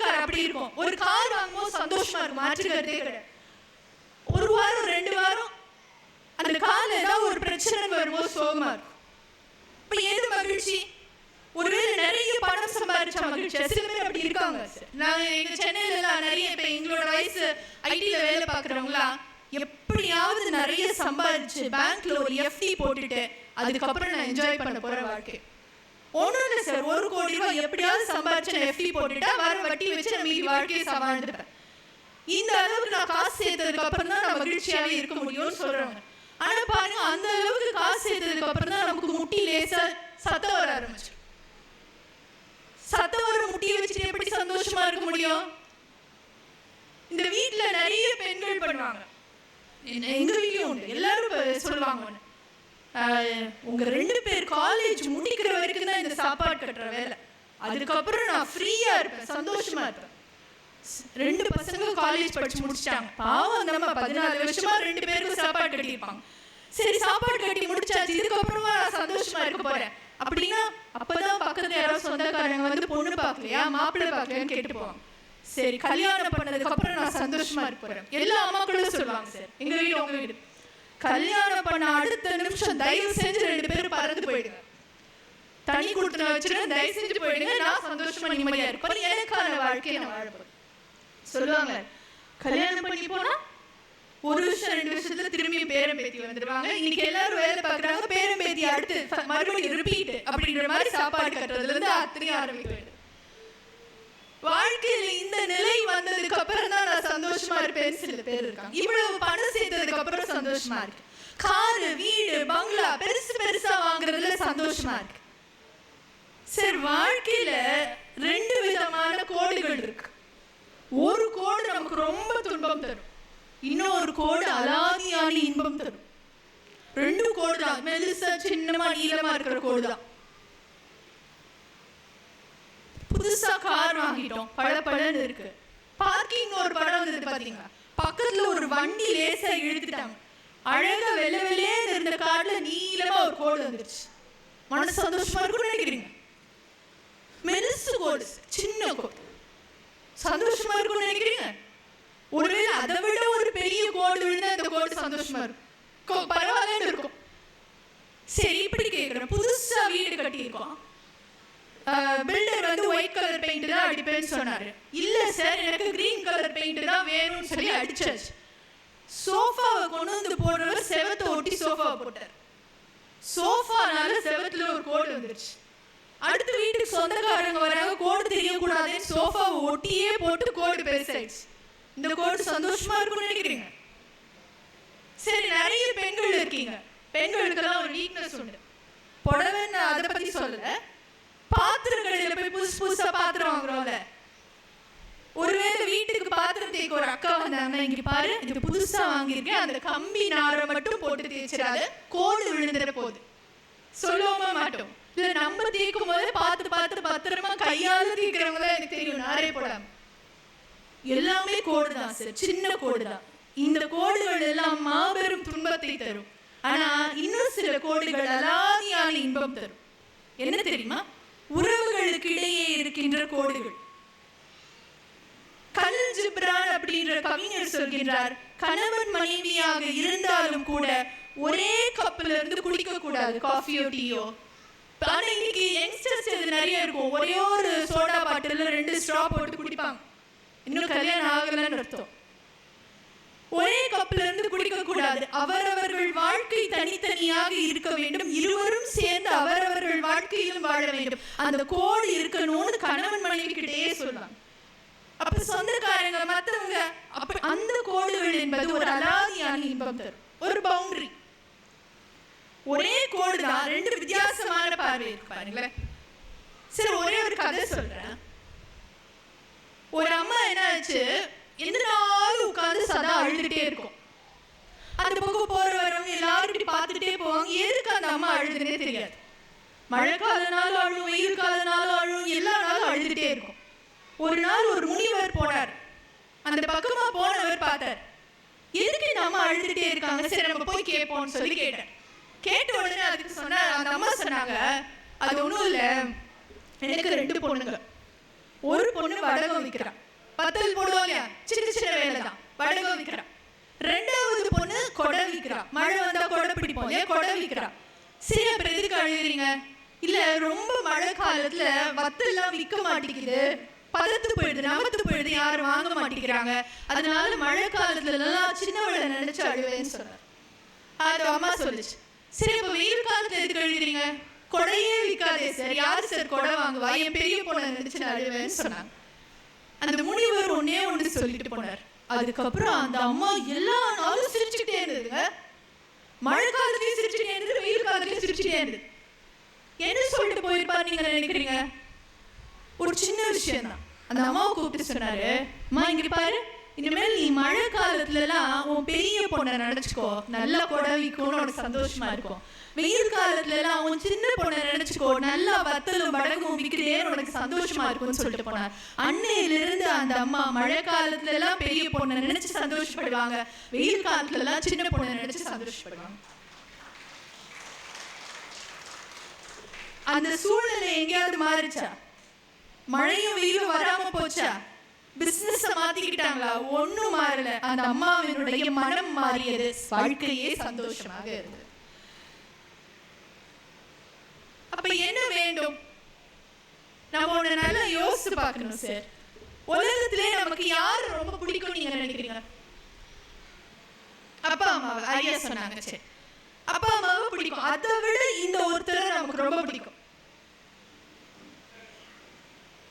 கார் அப்படி இருக்கும். ஒரு கார் வாங்கும்போது சந்தோஷமா இருக்கும், மாற்றுக்கிறதே கிடையாது. ஒரு வாரம் 2 வாரம் அந்த கார்ல ஏதாவது ஒரு பிரச்சனை வரும்போது சோகமா இருக்கும். இப்ப எது மகிழ்ச்சி? ஒருவேளை நிறைய பணம் சம்பாதிச்சா மகிழ்ச்சி. சில பேர் அப்படி இருக்காங்க. நாங்க எங்க சென்னையில எல்லாம் நிறைய இப்ப எங்களோட வயசு ஐடில வேலை பாக்குறவங்களா எப்படியாவது நிறைய சம்பாதிச்சு பேங்க்ல ஒரு FD போட்டுட்டு அதுக்கப்புறம் நான் என்ஜாய் பண்ண போற வாழ்க்கை. ஒன்றும் இல்லை சார், 1 கோடி ரூபாய் எப்படியாவது சம்பாதிச்சு நான் FD போட்டுட்டா வர வட்டி வச்சு நான் மீதி வாழ்க்கையை சமாளிப்பேன். இந்த அளவுக்கு நான் காசு சேர்த்ததுக்கு அப்புறம் தான் நான் மகிழ்ச்சியாவே இருக்க முடியும்னு சொல்றாங்க. ஆனா பாருங்க, அந்த அளவுக்கு காசு சேர்த்ததுக்கு அப்புறம் தான் நமக்கு முட்டி லேசா சத்தம் வர ஆரம்பிச்சு. சத்தம் வர முட்டியை வச்சுட்டு எப்படி சந்தோஷமா இருக்க முடியும்? இந்த வீட்டுல நிறைய பெண்கள் பண்ணுவாங்க, எங்க வீட்லயும் உண்டு, எல்லாரும் சொல்லுவாங்க, உங்க 2 பேர் காலேஜ் முடிக்கிற வரைக்கும் தான் இந்த சாப்பாடு கட்டுற வேலை, அதுக்கப்புறம் நான் ஃப்ரீயா இருப்பேன், சந்தோஷமா இருப்பேன். 2 பசங்க காலேஜ் படிச்சு முடிச்சிட்டாங்க. பாவம், நம்ம 14 வருஷமா 2 பேருக்கு சாப்பாடு கட்டியிருப்பாங்க. சரி, சாப்பாடு கட்டி முடிச்சாச்சு, இதுக்கப்புறமா நான் சந்தோஷமா இருக்க போறேன் அப்படின்னா அப்பதான் பக்கத்துல யாராவது சொந்தக்காரங்க வந்து பொண்ணு பார்க்கலையா, மாப்பிள்ளை பார்க்கலையான்னு கேட்டு போவாங்க. சரி, கல்யாணம் பண்ணதுக்கு அப்புறம் நான் சந்தோஷமா இருக்க போறேன். எல்லா அம்மாக்களும் சொல்லுவாங்க, சார் எங்க வீடு உங்க வீடு, கல்யாணம் பண்ண அடுத்த நிமிஷம் தயவு செஞ்சு 2 பேரும் பறந்து போயிடுங்க, தனி கொடுத்து வச்சுருங்க, தயவு செஞ்சு போயிடுங்க, நான் சந்தோஷமா நிம்மதியா இருப்பேன், எனக்கான வாழ்க்கையை நான் வாழப்போம் சொல்லுவாங்க. கல்யாணம் பண்ணி போனா 1 வருஷம் 2 வருஷத்துல திரும்பி பேரம் பேத்தி வந்துடுவாங்க. இன்னைக்கு எல்லாரும் வேலை பார்க்குறாங்க, பேரம் பேத்தி அடுத்து மறுபடியும் ரிப்பீட் அப்படிங்கிற மாதிரி சாப்பாடு கட்டுறதுல இருந்து அத்தனையும் ஆரம்பிக்க. வாழ்க்கையில இந்த நிலை வந்ததுக்கு அப்புறம் தான் நான் சந்தோஷமா இருப்பேன்னு சில பேர் இருக்காங்க. இவ்வளவு பணம் சேர்த்ததுக்கு அப்புறம் சந்தோஷமா இருக்கு. காரு, வீடு, பங்களா பெருசா வாங்குறதுல சந்தோஷமா இருக்கு. சரி, வாழ்க்கையில 2 விதமான கோடுகள் இருக்கு. ஒரு கோடு நமக்கு ரொம்ப துன்பம் தரும், இன்னொரு கோடு அலாதியான இன்பம் தரும். 2 கோடு தான், மெலிசா சின்னமா நீளமா இருக்கிற கோடு தான். புதுசா கார் வாங்கிட்டோம், பழன்னு இருக்கு. பார்க்கிங் ஒரு படம் வந்தது பாத்தீங்களா? பக்கத்துல ஒரு வண்டி லேசா இழுத்துட்டாங்க, அழகா வெள்ளே இருந்த கார்ல நீளமா ஒரு கோடு வந்துருச்சு. மனசு சந்தோஷமா இருக்கும்னு நினைக்கிறீங்க? மெலிசு கோடு, சின்ன கோடு, சந்தோஷமா இருக்கும்னு நினைக்கிறீங்க? ஒருவேளை அதை விட ஒரு பெரிய கோடு விழுந்தா இந்த கோடு சந்தோஷமா இருக்கும், பரவாயில்லன்னு இருக்கும். சரி, இப்படி கேட்கிறேன், புதுசா வீடு கட்டியிருக்கோம், பில்டர் வந்து ஒயிட் கலர் பெயிண்ட் தான் அடிப்பேன்னு சொன்னாரு. இல்ல சார், எனக்கு கிரீன் கலர் பெயிண்ட் தான் வேணும்னு சொல்லி அடிச்சாச்சு. சோஃபாவை கொண்டு வந்து போடுறவர் செவத்தை ஒட்டி சோஃபாவை போட்டார். சோஃபானால செவத்துல ஒரு கோடு வந்துருச்சு. அடுத்த வீட்டுக்கு சொந்தக்காரங்க வராங்க, கோடு தெரியக்கூடாதுன்னு சோஃபாவை ஒட்டியே போட்டு கோடு பெருசாயிடுச்சு. இந்த கோடு சந்தோஷமா இருக்கும்னு நினைக்கிறீங்க? சரி, நிறைய பெண்கள் இருக்கீங்க, பெண்களுக்கெல்லாம் ஒரு வீக்னஸ் உண்டு. புடவைன்னு அதை பத்தி சொல்லல, பாத்திரம் கடையில போய் புதுசா பாத்திரம் வாங்குறோம்ல, ஒருவேளை வீட்டுக்கு பாத்திரம் தேய்க்க ஒரு அக்கா வந்தாங்கன்னா, இங்க பாரு இது புதுசா வாங்கியிருக்கேன், அந்த கம்பி நாரை மட்டும் போட்டு தேய்ச்சிடாத, கோடு விழுந்துட போகுது சொல்லுவோமா மாட்டோம்? இல்ல நம்ம தேய்க்கும் போது பார்த்து பத்திரமா கையால தேய்க்கிறவங்க எனக்கு தெரியும், நாரே போடாம. எல்லாமே கோடு தான் சார், சின்ன கோடு தான். இந்த கோடுகள் எல்லாம் மாபெரும் துன்பத்தை தரும். ஆனா இன்னும் சில கோடுகள் அலாதியான இன்பம் தரும். என்ன தெரியுமா? உறவுகளுக்கு இடையே இருக்கின்ற கோடுகள். கலில் ஜிப்ரான் அப்படின்ற கவிஞர் சொல்கின்றார், கணவன் மனைவியாக இருந்தாலும் கூட ஒரே கப்பில இருந்து குடிக்க கூடாது காஃபியோ டீயோ. ஆனா இன்னைக்கு யங்ஸ்டர்ஸ் இது நிறைய இருக்கும். ஒரே ஒரு சோடா பாட்டில் 2 ஸ்ட்ரா போட்டு குடிப்பாங்க. இன்னும் கல்யாணம் ஆகலன்னு அர்த்தம். ஒரே கப்ல இருந்து குடிக்க கூடாது. அவரவர்கள் வாழ்க்கை தனித்தனியாக இருக்க வேண்டும். இருவரும் சேர்ந்து அவரவர்கள் வாழ்க்கையிலும் வாழ வேண்டும். அந்த கோடு இருக்கணும்னு கணவன் மனைவி கிட்டே சொல்லுவாங்க. அப்ப சொந்தக்காரங்க மற்றவங்க அப்ப அந்த கோடுகள் என்பது ஒரு அலாதியான இன்பம் தரும். ஒரு பவுண்டரி, ஒரே கோடு தான், 2 வித்தியாசமான பார்வை இருக்கு பாருங்களேன். சரி, ஒரே ஒரு கதை சொல்றேன். ஒரு அம்மா என்ன ஆச்சு, எந்த நாளும் உட்காந்து சதா அழுதுகிட்டே இருக்கும். அந்த பக்கம் போற வரவங்க எல்லாரும் இப்படி பார்த்துட்டே போவாங்க. எதுக்கு அந்த அம்மா அழுதுன்னே தெரியாது. மழை காலனாலும் அழும், வெயில் காலனாலும் அழும், எல்லா நாளும் அழுதுகிட்டே இருக்கும். ஒரு நாள் ஒரு முனிவர் போனார். அந்த பக்கமா போனவர் பார்த்தார், எதுக்கு இந்த அம்மா அழுதுகிட்டே இருக்காங்க, சரி நம்ம போய் கேட்போம்னு சொல்லி கேட்டேன். கேட்ட உடனே அதுக்கு சொன்ன அந்த அம்மா சொன்னாங்க, அது ஒன்றும் இல்லை, எனக்கு 2 பொண்ணுங்க. ஒரு பொண்ணு வடகம் விற்கிறான், பத்தல் போடுவோம் இல்லையா, சின்ன சின்ன வேலை தான், வடகம் விற்கிறான். 2வது பொண்ணு கொடை விற்கிறான், மழை வந்தா கொடை பிடிப்போம் இல்லையா, கொடை விற்கிறான். சரி, அப்புறம் எதுக்கு அழுகிறீங்க? இல்ல, ரொம்ப மழை காலத்துல வத்தெல்லாம் விற்க மாட்டேங்குது, பதத்து போயிடுது, நமத்து போயிடுது, யாரும் வாங்க மாட்டேங்கிறாங்க, அதனால மழை காலத்துல எல்லாம் சின்னவளை நினைச்சு அழுவேன்னு சொன்னார். அது அம்மா சொல்லுச்சு. சரி, இப்ப வெயில் காலத்துல எதுக்கு அழுகிறீங்க? கொடையே விற்காதே சார், யாரு சார் கொடை வாங்குவா, என் பெரிய பொண்ணை நினைச்சு நான் அழுவேன்னு சொன்னாங்க. அந்த முனிவர் ஒண்ணு சொல்லிட்டு போனார். அதுக்கப்புறம் அந்த அம்மா எல்லா நாளும் சிரிச்சுக்கிட்டே இருந்ததுங்க. மழை காலத்திலயும் சிரிச்சுட்டே இருந்தது, வெயில் காலத்திலயும் சிரிச்சுட்டே இருந்தது. என்ன சொல்லிட்டு போயிருப்பாரு நீங்க நினைக்கிறீங்க? ஒரு சின்ன விஷயம் தான். அந்த அம்மாவை கூப்பிட்டு சொன்னாரு, அம்மா இங்க பாரு, இனிமேல் நீ மழை காலத்துல எல்லாம் உன் பெரிய பொண்ணை நினைச்சுக்கோ, நல்லா கொடை விற்கும்னு உனக்கு சந்தோஷமா இருக்கும். வெயில் காலத்துல எல்லாம் உன் சின்ன பொண்ணை நினைச்சுக்கோ, நல்லா வத்தலும் வடகும் விற்கிறேன்னு உனக்கு சந்தோஷமா இருக்கும்னு சொல்லிட்டு போனார். அன்னையிலிருந்து அந்த அம்மா மழை காலத்துல எல்லாம் பெரிய பொண்ணை நினைச்சு சந்தோஷப்படுவாங்க, வெயில் காலத்துல எல்லாம் சின்ன பொண்ணை நினைச்சு சந்தோஷப்படுவாங்க. அந்த சூழ்நிலை எங்கேயாவது மாறிச்சா? மழையும் வெயிலும் வராம போச்சா? பிசினஸ் மாத்திக்கிட்டாங்களா? ஒண்ணும் மாறல. அந்த அம்மாவினுடைய மனம் மாறியது, வாழ்க்கையே சந்தோஷமாக இருந்தது. அப்ப என்ன வேண்டும்? நம்ம ஒண்ணு நல்லா யோசிச்சு பார்க்கணும் சார். உலகத்திலே நமக்கு யாரு ரொம்ப பிடிக்கும் நீங்க நினைக்கிறீங்க? அப்பா அம்மாவை. ஐயா சொன்னாங்க. சரி, அப்பா அம்மாவை பிடிக்கும். அதை விட இந்த ஒருத்தரை நமக்கு ரொம்ப பிடிக்கும்.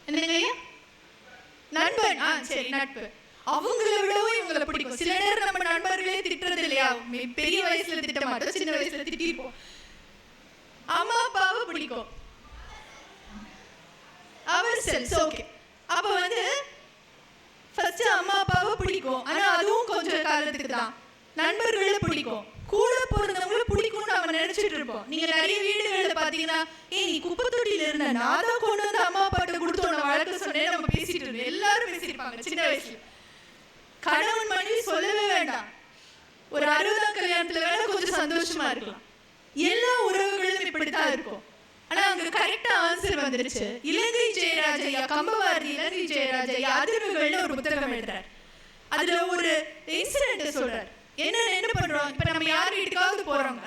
என்னங்க ஐயா? நண்பன். சரி, நட்பு. அவங்கள விடவும் இவங்களை பிடிக்கும். சில நேரம் நம்ம நண்பர்களே திட்டுறது இல்லையா? பெரிய வயசுல திட்ட மாட்டோம், சின்ன வயசுல திட்டிருப்போம். அம்மா அப்பாவை பிடிக்கும். அவர் செல்ஸ் ஓகே. அப்ப ஃபர்ஸ்ட் அம்மா அப்பாவை பிடிக்கும். ஆனா அதுவும் கொஞ்சம் காலத்துக்கு தான். நண்பர்களை பிடிக்கும், கூட பிறந்தவங்களை பிடிக்கும்னு நம்ம நினைச்சிட்டு இருப்போம். நீங்க நிறைய வீடுகளில் பாத்தீங்கன்னா, நீ குப்பை தொட்டியில இருந்த, நான் தான் கொண்டு வந்து அம்மா அப்பாட்ட கொடுத்து உன்னை வளர்க்க சொன்னேன் நம்ம பேசிட்டு இருந்தோம். எல்லாரும் பேசியிருப்பாங்க சின்ன வயசுல. கணவன் மனைவி சொல்லவே வேண்டாம். ஒரு 60ஆம் கல்யாணத்துல வேணா கொஞ்சம் சந்தோஷமா இருக்கலாம். எல்லா உறவுகளும் இப்படித்தான் இருக்கும். ஆனா அங்க கரெக்டா ஆன்சர் வந்துருச்சு. இலங்கை ஜெயராஜையா, கம்பவாரி இலங்கை ஜெயராஜையா அதிர்வுகள்னு ஒரு புத்தகம் எழுதுறாரு. அதுல ஒரு இன்சிடென்ட் சொல்றாரு. என்ன பண்றோம், இப்ப நம்ம யார் வீட்டுக்காவது போறோங்க,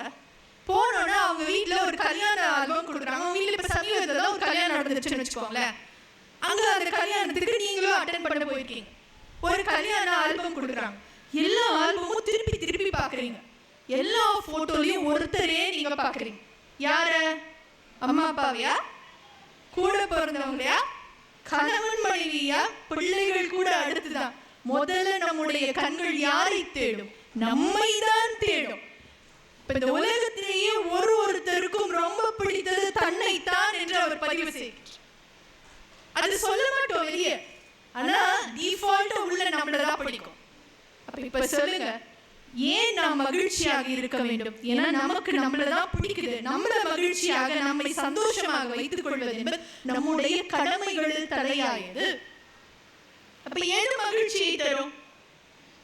போனோம்னா அவங்க வீட்டுல ஒரு கல்யாண ஆல்பம் கொடுக்குறாங்க. அவங்க வீட்டுல இப்ப சமீபத்துல ஒரு கல்யாணம் நடந்துச்சுன்னு வச்சுக்கோங்களேன். அங்க அந்த கல்யாணத்துக்கு நீங்களும் அட்டென்ட் பண்ண போயிருக்கீங்க. ஒரு கல்யாண ஆல்பம் கொடுக்குறாங்க. எல்லா ஆல்பமும் திருப்பி திருப்பி பாக்குறீங்க. எல்லா போட்டோலையும் ஒருத்தரே நீங்க பாக்குறீங்க. யார? அம்மா அப்பாவையா, கூட பிறந்தவங்களையா, கணவன் மனைவியா, பிள்ளைகள் கூட அடுத்துதான். முதல்ல நம்முடைய கண்கள் யாரை தேடும்? நம்மை தான் தேடும். இந்த உலகத்திலேயே ஒருத்தருக்கும் ரொம்ப பிடித்தது தன்னைத்தான் என்று அவர் பதிவு செய்கிறார். அது சொல்ல மாட்டோம் வெளியே, ஆனா டிஃபால்ட் உள்ள நம்மளதான் பிடிக்கும். அப்ப இப்ப சொல்லுங்க, ஏன் நாம் மகிழ்ச்சியாக இருக்க வேண்டும்? ஏன்னா நமக்கு நம்மளதான் பிடிக்குது. நம்மள மகிழ்ச்சியாக, நம்மை சந்தோஷமாக வைத்துக் கொள்வது என்பது நம்முடைய கடமைகளில் தலையாயது. அப்ப ஏது மகிழ்ச்சியை தரும்?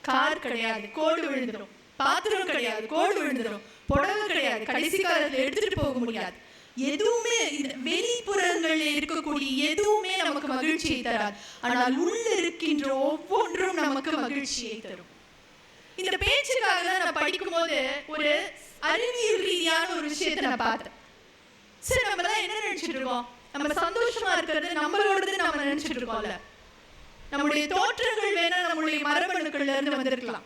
கார் கிடையாது, கோடு விழுந்துடும். பாத்திரம் கிடையாது, கோடு விழுந்துடும். புடவை கிடையாது, கடைசி காலத்துல எடுத்துட்டு போக முடியாது. எதுவுமே வெளிப்புறங்களில் இருக்கக்கூடிய எதுவுமே நமக்கு மகிழ்ச்சியை தராது. ஆனால் உள்ள இருக்கின்ற ஒவ்வொன்றும் நமக்கு மகிழ்ச்சியை தரும். இந்த பேச்சுக்காக தான் நான் படிக்கும் போது ஒரு அறிவியல் ரீதியான ஒரு விஷயத்தை நான் பார்த்தேன். சரி, நம்ம எல்லாம் என்ன நினைச்சிட்டு இருக்கோம்? நம்ம சந்தோஷமா இருக்கிறது நம்மளோடது நம்ம நினைச்சிட்டு இருக்கோம்ல. நம்முடைய தோற்றங்கள் வேணா நம்முடைய மரபணுக்கள்ல இருந்து வந்திருக்கலாம்,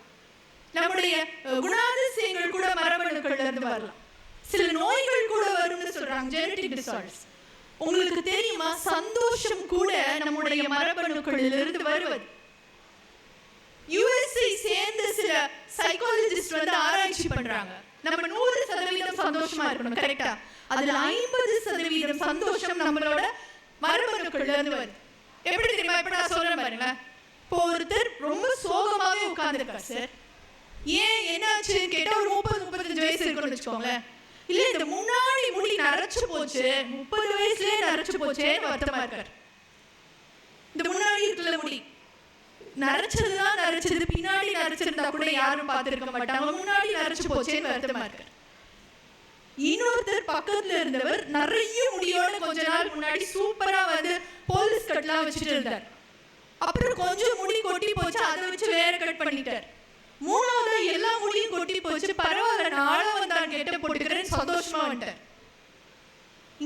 நம்முடைய குணாதிசயங்கள் கூட மரபணுக்கள்ல இருந்து வரலாம், சில நோய்கள் கூட வரும்னு சொல்றாங்க, ஜெனடிக் டிசார்டர்ஸ். உங்களுக்கு தெரியுமா, சந்தோஷம் கூட நம்முடைய மரபணுக்களில் இருந்து வருவது. யுஎஸ்ஐ சேர்ந்து சில சைக்காலஜிஸ்ட் வந்து ஆராய்ச்சி பண்றாங்க. நம்ம 100% சந்தோஷமா இருக்கணும், கரெக்டா? அதுல 50% சந்தோஷம் நம்மளோட மரபணுக்கள்ல இருந்து வருது. எப்படி தெரியுமா? இப்ப நான் சொல்றேன் பாருங்க. இப்போ ஒருத்தர் ரொம்ப சோகமாவே உட்கார்ந்துருக்காரு சார். ஏன், என்னாச்சு கேட்டா ஒரு 30-35 வயசு இருக்குன்னு வச்சுக்கோங்க. இல்ல, இந்த முன்னாடி முடி நரைச்சு போச்சு, 30 வயசுலயே நரைச்சு போச்சேன்னு வருத்தமா இருக்காரு. இந்த முன்னாடி இருக்கிற முடி நரைச்சதுதான் நரைச்சது, பின்னாடி நரைச்சிருந்தா கூட யாரும் பார்த்திருக்க மாட்டாங்க, முன்னாடி நரைச்சு போச்சேன்னு வருத்தமா இருக்காரு. இன்னொருத்தர் பக்கத்துல இருந்தவர் நிறைய முடியோட கொஞ்ச நாள் முன்னாடி சூப்பரா வந்து போலீஸ் கட்லாம் வச்சுட்டு இருந்தார். அப்புறம் கொஞ்சம் முடி கொட்டி போச்சு, அதை வச்சு வேற கட் பண்ணிட்டார். மூணாவது எல்லா முடியும் கொட்டி போச்சு, பரவாயில்ல நாளா வந்தான் கெட்ட போட்டுக்கிறேன்னு சந்தோஷமா வந்துட்டார்.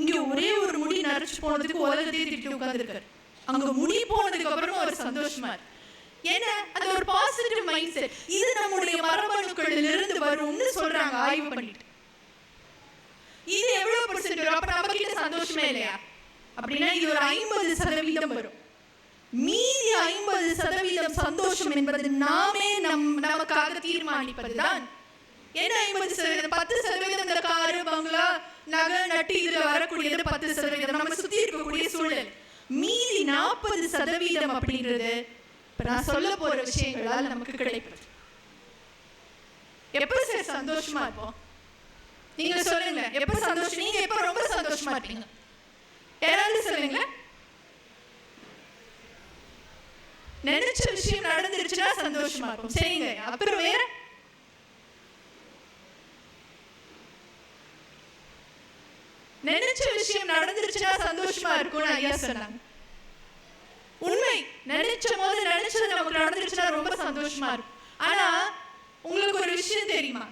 இங்க ஒரே ஒரு முடி நரைச்சு போனதுக்கு உலகத்தையே திட்டி உட்கார்ந்துருக்காரு. அங்க முடி போனதுக்கு அப்புறம் அவர் சந்தோஷமா இருக்கு. ஏன்னா அது ஒரு பாசிட்டிவ் மைண்ட் செட். இது நம்முடைய மரபணுக்களில் இருந்து வரும்னு சொல்றாங்க ஆய்வு பண்ணிட்டு. இது எவ்வளவு பர்சன்ட் வரும்? அப்ப நம்ம கிட்ட சந்தோஷமே இல்லையா? அப்படின்னா இது ஒரு 50% வரும். மீதி 50% சந்தோஷம் என்பது நாமே நமக்காக தீர்மானிப்பதுதான். என்ன 50%? 10% இந்த காரு, பங்களா, நகை, நட்டு இதுல வரக்கூடியது 10%, நம்ம சுத்தி இருக்கக்கூடிய சூழல். மீதி 40% அப்படின்றது இப்ப நான் சொல்ல போற விஷயங்களால் நமக்கு கிடைப்பது. எப்ப சார் சந்தோஷமா இருப்போம்? நீங்க சொல்லுங்க, எப்ப சந்தோஷம்? நீங்க எப்ப ரொம்ப சந்தோஷமா இருப்பீங்க? யாராவது சொல்லுங்க. நினைச்ச விஷயம் நடந்துருச்சுன்னா சந்தோஷமா இருக்கும். சரிங்க, அப்புறம் வேற? நினைச்ச விஷயம் நடந்துருச்சுன்னா சந்தோஷமா இருக்கும்னு ஐயா சொன்னாங்க. உண்மை, நினைச்ச போது நினைச்சது நமக்கு நடந்துருச்சுன்னா ரொம்ப சந்தோஷமா இருக்கும். ஆனா உங்களுக்கு ஒரு விஷயம் தெரியுமா?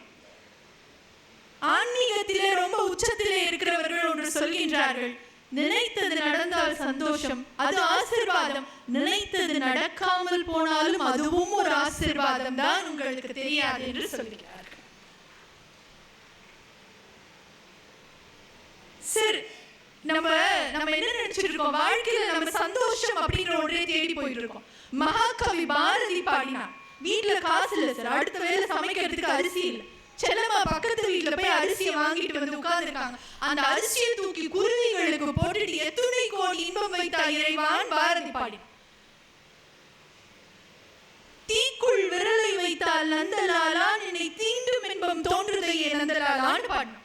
ஆன்மீகத்திலே ரொம்ப உச்சத்திலே இருக்கிறவர்கள் ஒன்று சொல்கின்றார்கள், நினைத்தது நடந்தால் சந்தோஷம், அது ஆசீர்வாதம். நினைத்தது நடக்காமல் போனாலும் அதுவும் ஒரு ஆசீர்வாதம் தான், உங்களுக்கு தெரியாது என்று சொல்கிறார்கள். சரி, நம்ம என்ன நினைச்சிட்டு இருக்கோம்? வாழ்க்கையில நம்ம சந்தோஷம் அப்படிங்கிற ஒன்றே தேடி போயிட்டு இருக்கோம். மகாகவி பாரதி பாடினா, வீட்டுல காசு இல்ல சார், அடுத்த வேலை சமைக்கிறதுக்கு அரிசி இல்லை, செல்லம்மா பக்கத்து வீட்டுல போய் அரிசியை வாங்கிட்டு வந்து உட்கார்ந்துருக்காங்க. அந்த அரிசியை தூக்கி குருவிகளுக்கு போட்டுட்டு எத்துணை கோடி இன்பம் வைத்தார் இறைவான் பாரதி பாடி. தீக்குள் விரலை வைத்தால் நந்தலாலா, என்னை தீண்டும் இன்பம் தோன்றுதையே நந்தலாலான்னு பாடினான்.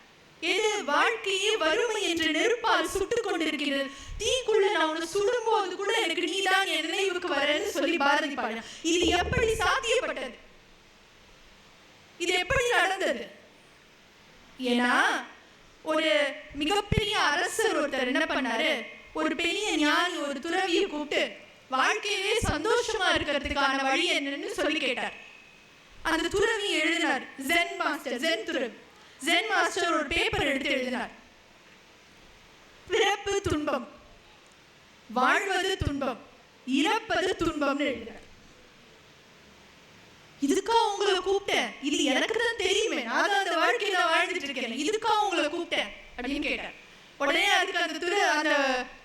எது? வாழ்க்கையே வறுமை என்ற நெருப்பால் சுட்டுக் கொண்டிருக்கிறது, தீக்குள்ள நான் உன்னை சுடும் போது கூட எனக்கு நீதான் என் நினைவுக்கு வரன்னு சொல்லி பாரதி பாடினான். இது எப்படி சாத்தியப்பட்டது? இது எப்படி நடந்தது? ஏன்னா ஒரு மிகப்பெரிய அரசர் ஒருத்தர் என்ன பண்ணாரு, ஒரு பெரிய ஞானி ஒரு துறவியை கூப்பிட்டு வாழ்க்கையே சந்தோஷமா இருக்கிறதுக்கான வழி என்னன்னு சொல்லி கேட்டார். அந்த துறவி எழுதினார், ஜென் மாஸ்டர், ஜென் துறவி, ஜென் மாஸ்டர் ஒரு பேப்பர் எடுத்து எழுதினார். பிறப்பு துன்பம், வாழ்வது துன்பம், இறப்பது துன்பம்னு எழுதினார். இதுக்கா உங்களை கூப்பிட்டேன்? இது எனக்கு தான் தெரியுமே, நான் அந்த வாழ்க்கையில வாழ்ந்துட்டு இருக்கேன், இதுக்கா உங்களை கூப்பிட்டேன் அப்படின்னு கேட்டார். உடனே அதுக்கு அந்த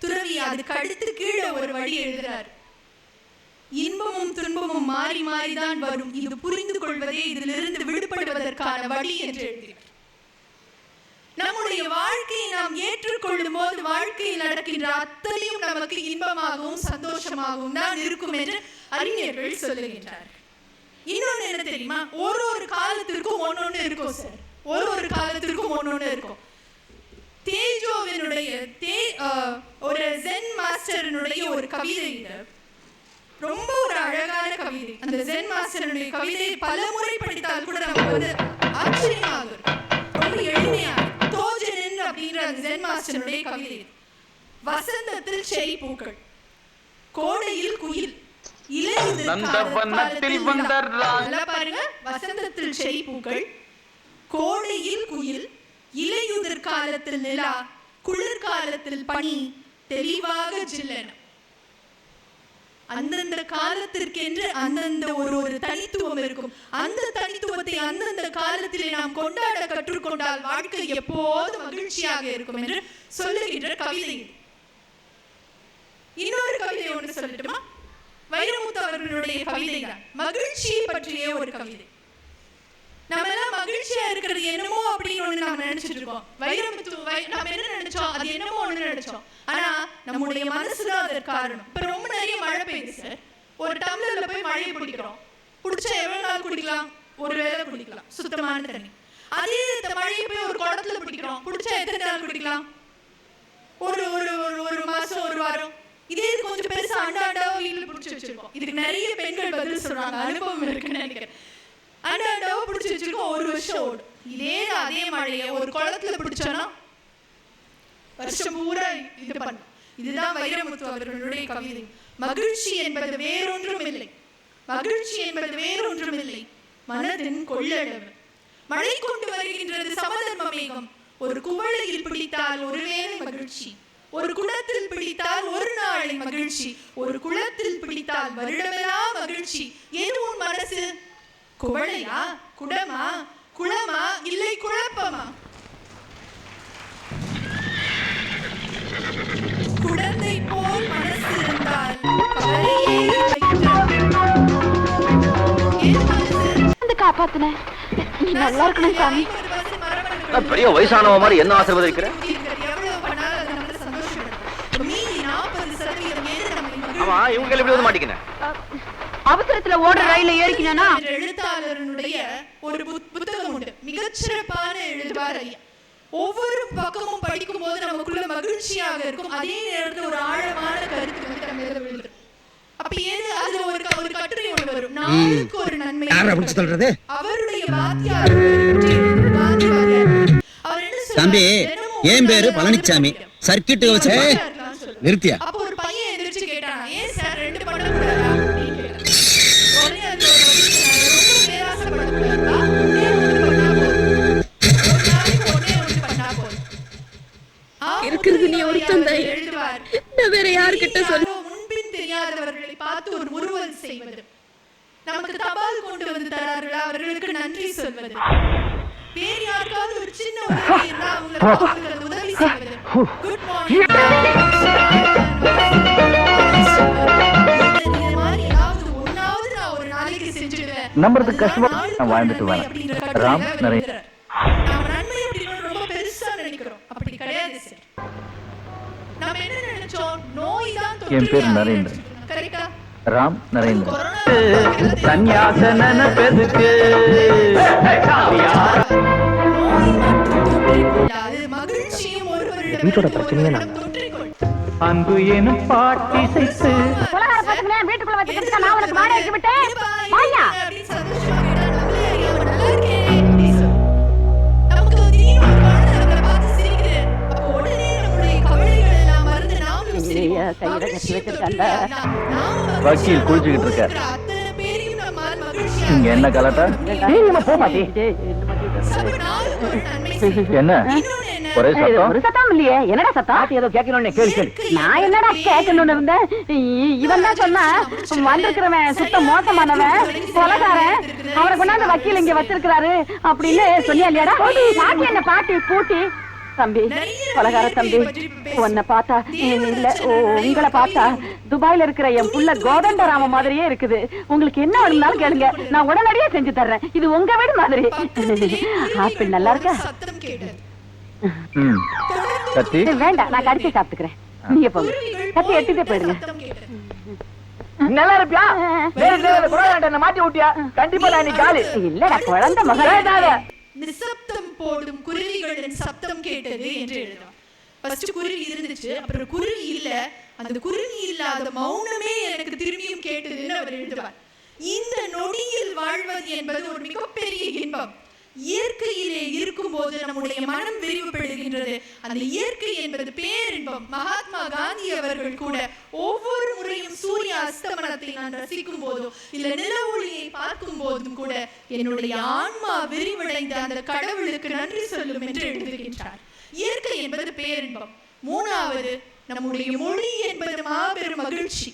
துறவி அதுக்கு அடுத்து கீழே ஒரு வழி எழுதுறார். இன்பமும் துன்பமும் மாறி மாறிதான் வரும், இது புரிந்து கொள்வதே இதிலிருந்து விடுபடுவதற்கான வழி என்று எழுதினார். நம்முடைய வாழ்க்கையை நாம் ஏற்றுக்கொள்ளும் போது வாழ்க்கையில் நடக்கின்ற அத்தனையும் நமக்கு இன்பமாகவும் சந்தோஷமாகவும் தான் இருக்கும் என்று அறிஞர்கள் சொல்லுகின்றார்கள். இன்னொன்னு என்ன தெரியுமா? ஒரு காலத்திற்கும் ஒன்னொன்னு இருக்கும் சார், ஒரு காலத்திற்கும் ஒன்னொன்னு இருக்கும். தேஜோவினுடைய ஒரு ஜென் மாஸ்டரினுடைய ஒரு கவிதை, ரொம்ப ஒரு அழகான கவிதை. அந்த ஜென் மாஸ்டருடைய கவிதை பல முறை படித்தால் கூட நமக்கு வந்து ஆச்சரியமாக இருக்கும், ரொம்ப எளிமையா. தோஜனின் அப்படின்ற அந்த ஜென் மாஸ்டருடைய கவிதை, வசந்தத்தில் செய் பூக்கள், கோடையில் குயில், பாருங்க, வசந்தத்தில் செய் பூக்கள், கோடையில் குயில், இலையுதிர் காலத்தில் நிலா, குளிர்காலத்தில் பனி தெளிவாக ஜில்லென. அந்தந்த காலத்திற்கென்று அந்தந்த ஒரு தனித்துவம் இருக்கும். அந்த தனித்துவத்தை அந்தந்த காலத்திலே நாம் கொண்டாட கற்றுக்கொண்டால் வாழ்க்கை எப்போது மகிழ்ச்சியாக இருக்கும் என்று சொல்லுகின்ற கவிதை. இன்னொரு கவிதை ஒன்று சொல்லட்டுமா? வைரமுத்து அவர்களுடைய கவிதை தான், மகிழ்ச்சியை பற்றிய ஒரு கவிதை. நம்ம எல்லாம் மகிழ்ச்சியா இருக்கிறது என்னமோ அப்படின்னு ஒண்ணு நாம நினைச்சிட்டு இருக்கோம். வைரமுத்து நம்ம என்ன நினைச்சோம், அது என்னமோ ஒண்ணு நினைச்சோம். ஆனா நம்முடைய மனசுதான் அதற்கு காரணம். இப்ப ரொம்ப நிறைய மழை பெய்யுது சார், ஒரு டம்ளர்ல போய் மழையை குடிக்கிறோம். குடிச்சா எவ்வளவு நாள் குடிக்கலாம்? ஒரு வேளை குடிக்கலாம், சுத்தமான தண்ணி. அதே மழையை போய் ஒரு குடத்துல பிடிக்கிறோம், குடிச்சா எத்தனை நாள் குடிக்கலாம்? ஒரு ஒரு ஒரு மாசம், ஒரு வாரம். இதே இது கொஞ்சம் பெருசா அண்டாண்டாவோ வீட்டுல பிடிச்சி வச்சிருக்கோம். இதுக்கு நிறைய பெண்கள் பதில் சொல்றாங்க, அனுபவம் இருக்குன்னு நினைக்கிறேன். அண்டாண்டாவோ பிடிச்சி வச்சிருக்கோம், ஒரு வருஷம் ஓடும். அதே மழையை ஒரு குளத்துல பிடிச்சோன்னா வருஷம் பூரா இது பண்ணும். இதுதான் வைரமுத்து அவர்களுடைய கவிதை. மகிழ்ச்சி என்பது வேறொன்றும் இல்லை, மகிழ்ச்சி என்பது வேறொன்றும் இல்லை, மனதின் கொள்ளளவு. மழை கொண்டு வருகின்றது சமதர்ம மேகம். ஒரு குவளையில் பிடித்தால் ஒருவேளை மகிழ்ச்சி, ஒரு குளத்தில் பிடித்தால் ஒரு நாளை மகிழ்ச்சி, ஒரு குளத்தில் பிடித்தால் வருடமெல்லாம் மகிழ்ச்சி. எது உன் மனசு? குவளையா, குடமா, குளமா, இல்லை குழப்பமா? குழந்தை போல் மனசு இருந்தால் காப்பாத்துன நல்லா இருக்கணும் சாமி. பெரிய வயசானவ மாதிரி என்ன ஆசீர்வதிக்கிற? ஆமா, இவங்க எப்படி வந்து மாட்டிக்கின? அவசரத்துல ஓடுற ரயில ஏறிக்கினா. எழுத்தாளருடைய ஒரு புத்தகம் உண்டு, மிகச்சிறப்பான எழுதுவார் ஐயா. ஒவ்வொரு பக்கமும் படிக்கும் போது நமக்குள்ள மகிழ்ச்சியாக இருக்கும், அதே நேரத்தில் ஒரு ஆழமான கருத்து வந்து நம்ம எழுத விழுந்துடும். அப்ப ஏது அதுல ஒரு கட்டுரை ஒன்று வரும், நாளுக்கு ஒரு நன்மை. அவருடைய வாத்தியார் தம்பி, என் பேரு பழனிச்சாமி, சர்க்கிட் வச்சு நிறுத்தியா? அப்ப ஒரு பையன் எதிர்த்து கேட்டானா, ஏன் சார் 2 பண்ண கூடாதா அப்படின்னு கேட்டான். உடனே அது ரொம்ப பேராசைப்படக்கூடாதா, இருக்கிறது நீ ஒருத்தன் தான், நான் வேற யார்கிட்ட சொல்ல? முன்பின் தெரியாதவர்களை பார்த்து ஒரு முறுவல் செய்வது, நமக்கு தபால் கொண்டு வந்து தரார்களா அவர்களுக்கு நன்றி சொல்வது, வேறு யாருக்காவது ஒரு சின்ன உதவி இருந்தா அவங்களுக்கு உதவி செய்வது, குட் மார்னிங் இந்த மாதிரி ஏதாவது ஒன்னாவது நான் ஒரு நாளைக்கு செஞ்சுடுவேன். நம்புறது கஷ்டமா நான் வாழ்ந்துட்டு வரேன். ராம் நரேந்திரன். நாம நன்மை அப்படின்னு ரொம்ப பெருசா நினைக்கிறோம், அப்படி கிடையாது சார். நாம என்ன நினைச்சோம், நோய் தான் தொற்று. என் பேர் நரேந்திரன். கரெக்ட்டா? ராம் நரேந்திரன். சன்னியாசன பெதுக்கு வீட்டோட பிரச்சனையே அன்பு எனும் பாட்டி செய்து வீட்டுக்குள்ள வச்சுக்கிட்டு நான் உனக்கு வாடகைக்கு விட்டேன். வாயா வக்கீல் குளிச்சுக்கிட்டு இருக்க. இங்க என்ன கலட்டா? என்ன ஒரே சத்தம்? ஒரு சத்தம் இல்லையே. என்னடா சத்தம்? ஏதோ கேட்கணும்னு கேள்வி. நான் என்னடா கேட்கணும்னு இருந்தேன். இவன் தான் சொன்னா வந்திருக்கிறவன் சுத்த மோசமானவன், கொலைகாரன், அவரை கொண்டாந்து வக்கீல் இங்க வச்சிருக்கிறாரு அப்படின்னு சொன்னியா இல்லையாடா? பாட்டி என்ன பாட்டி பூட்டி தம்பி, கொலைகார தம்பி, உன்னை பார்த்தா இல்ல உங்களை பார்த்தா துபாயில இருக்கிற என் புள்ள கோதண்டராம மாதிரியே இருக்குது. உங்களுக்கு என்ன வேணும்னாலும் கேளுங்க, நான் உடனடியே செஞ்சு தர்றேன். இது உங்க வீடு மாதிரி. ஆப்பிள் நல்லா இருக்கா? கத்தி வேண்டாம், நான் கடிச்சு சாப்பிட்டுக்கிறேன். நீங்க போங்க, கத்தி எடுத்துட்டே போயிடுங்க. நல்லா இருப்பியா? மாட்டி விட்டியா? கண்டிப்பா நான் காலி இல்லடா, குழந்தை மகளே. நிசப்தம் போடும் குருவிகளின் சப்தம் கேட்டது என்று எழுதுவார். ஃபர்ஸ்ட் குருவி இருந்துச்சு, அப்புறம் குருவி இல்ல, அந்த குருவி இல்லாத மௌனமே எனக்கு திரும்பியும் கேட்டதுன்னு அவர் எழுதுவார். இந்த நொடியில் வாழ்வது என்பது ஒரு மிகப்பெரிய இன்பம். இயற்கையிலே இருக்கும் போது நம்முடைய மனம் விரிவுபடுகின்றது. அந்த இயற்கை என்பது பேரின்பம். மகாத்மா காந்தி அவர்கள் கூட ஒவ்வொரு முறையும் சூரிய அஸ்தமனத்தை நான் ரசிக்கும் போதும் இல்ல நில ஒளியை பார்க்கும் போதும் கூட என்னுடைய ஆன்மா விரிவடைந்த அந்த கடவுளுக்கு நன்றி சொல்லும் என்று எழுதுகின்றார். இயற்கை என்பது பேரின்பம். 3வது நம்முடைய மொழி என்பது மாபெரும் மகிழ்ச்சி.